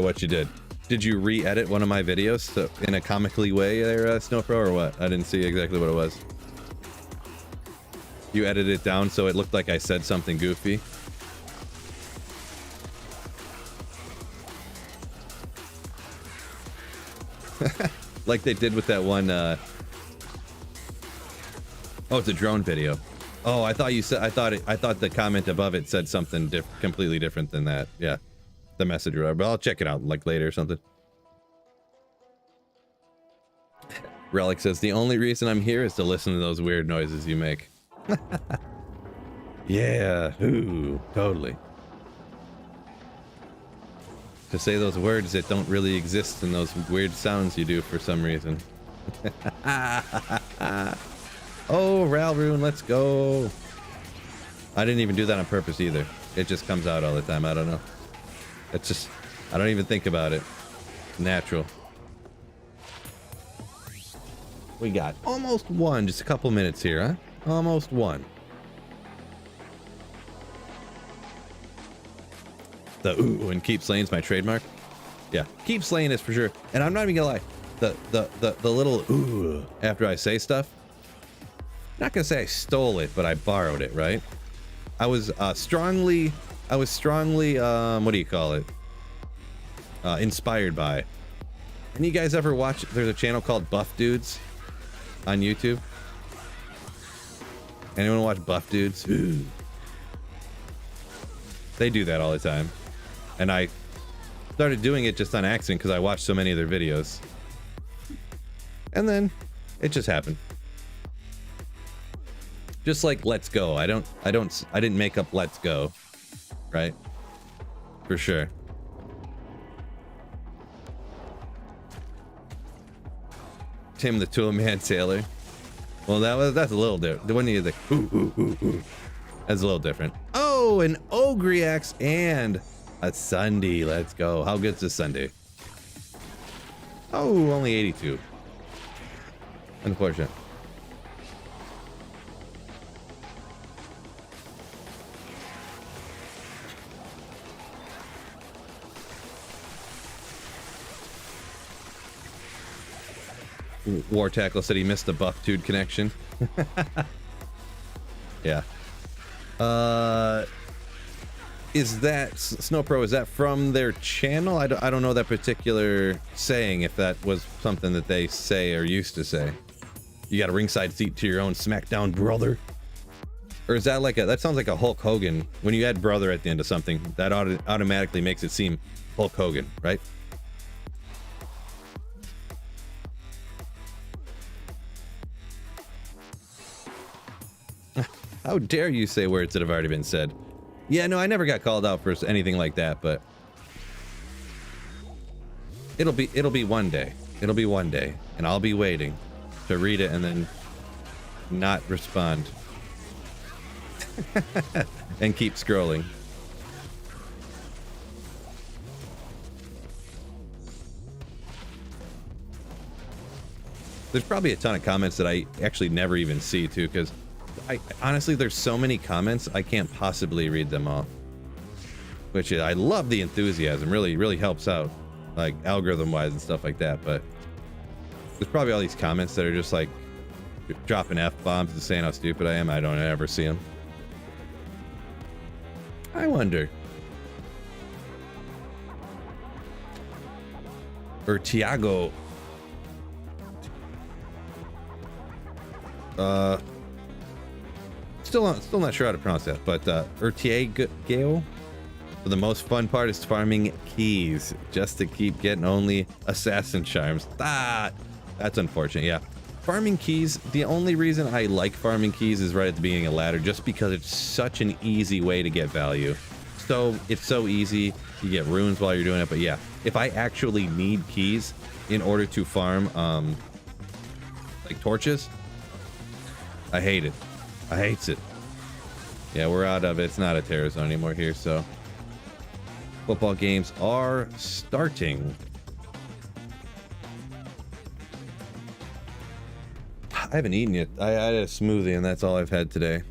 what you did. Did you re-edit one of my videos so, in a comically way there, Snowpro, or what? I didn't see exactly what it was. You edited it down so it looked like I said something goofy. Like they did with that one, oh, it's a drone video. Oh, I thought you said, I thought the comment above it said something completely different than that. Yeah, the message or whatever, but I'll check it out like later or something. Relic says, the only reason I'm here is to listen to those weird noises you make. Yeah, ooh, totally. To say those words that don't really exist and those weird sounds you do for some reason. Oh, Rune, let's go. I didn't even do that on purpose either. It just comes out all the time. I don't know. It's just, I don't even think about it. Natural. We got almost one, just a couple minutes here, huh? Almost one. The ooh and keep slaying's my trademark. Yeah, keep slaying is for sure. And I'm not even gonna lie, the little ooh after I say stuff. Not gonna say I stole it, but I borrowed it, right? I was strongly what do you call it? Inspired by. And you guys ever watch? There's a channel called Buff Dudes on YouTube. Anyone watch Buff Dudes? Ooh. They do that all the time. And I started doing it just on accident because I watched so many of their videos. And then it just happened. Just like Let's Go. I didn't make up Let's Go. Right? For sure. Tim the Tool Man Sailor. Well, that's a little different. The one you the ooh, ooh, ooh, ooh. That's a little different. Oh, an Ogriax and a Sunday. Let's go. How good's this Sunday? Oh, only 82. Unfortunate. War Tackle said he missed the Buff Dude connection. Yeah. Is that Snowpro? Is that from their channel? I don't know that particular saying. If that was something that they say or used to say. You got a ringside seat to your own SmackDown, brother. Or is that like that sounds like a Hulk Hogan. When you add brother at the end of something, that automatically makes it seem Hulk Hogan, right? How dare you say words that have already been said? Yeah, no, I never got called out for anything like that, but it'll be one day. It'll be one day, and I'll be waiting to read it and then not respond and keep scrolling. There's probably a ton of comments that I actually never even see too, because honestly, there's so many comments, I can't possibly read them all. Which is, I love the enthusiasm, really helps out, like algorithm-wise and stuff like that, but there's probably all these comments that are just like dropping F-bombs and saying how stupid I am. I don't ever see them. I wonder. Or Tiago. Still not sure how to pronounce that, but Urtiago. So the most fun part is farming keys, just to keep getting only assassin charms. That's unfortunate. Yeah, farming keys. The only reason I like farming keys is right at the beginning of ladder, just because it's such an easy way to get value. So it's so easy. You get runes while you're doing it. But yeah, if I actually need keys in order to farm, like torches, I hate it. I hates it. Yeah, we're out of it. It's not a terror zone anymore here, so football games are starting. I haven't eaten yet. I had a smoothie and that's all I've had today.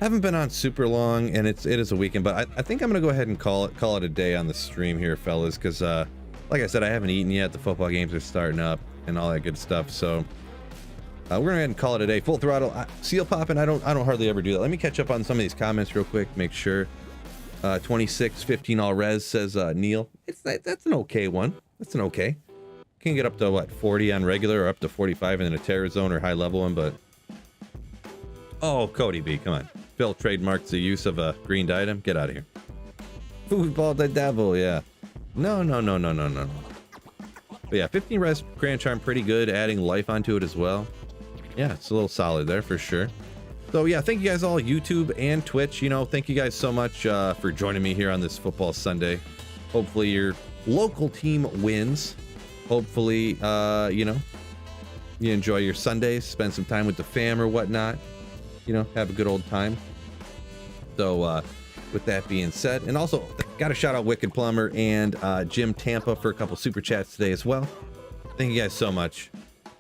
Haven't been on super long, and it is a weekend, but I think I'm gonna go ahead and call it a day on the stream here, fellas, because like I said, I haven't eaten yet. The football games are starting up and all that good stuff. So we're gonna go ahead and call it a day. Full throttle. Seal popping. I don't hardly ever do that. Let me catch up on some of these comments real quick. Make sure. 2615 all res says Neil. That's an okay one. That's an okay. Can get up to what 40 on regular, or up to 45 in a terror zone or high level one, but oh, Cody B, come on. Phil trademarked the use of a green item. Get out of here. Football the devil, yeah. No. But yeah, 15 res Grand Charm, pretty good. Adding life onto it as well. Yeah, it's a little solid there for sure. So yeah, thank you guys all, YouTube and Twitch. You know, thank you guys so much for joining me here on this football Sunday. Hopefully your local team wins. Hopefully, you know, you enjoy your Sundays, spend some time with the fam or whatnot. You know, have a good old time. So with that being said, and also got to shout out Wicked Plumber and Jim Tampa for a couple super chats today as well. Thank you guys so much.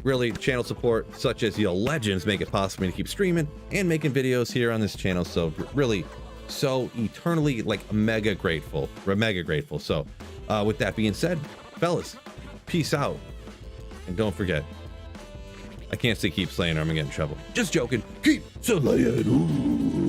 Really, channel support such as you legends make it possible to keep streaming and making videos here on this channel. So really, so eternally like mega grateful. We're mega grateful. So with that being said, fellas, peace out. And don't forget, I can't say keep slaying or I'm gonna get in trouble. Just joking. Keep slaying. Ooh.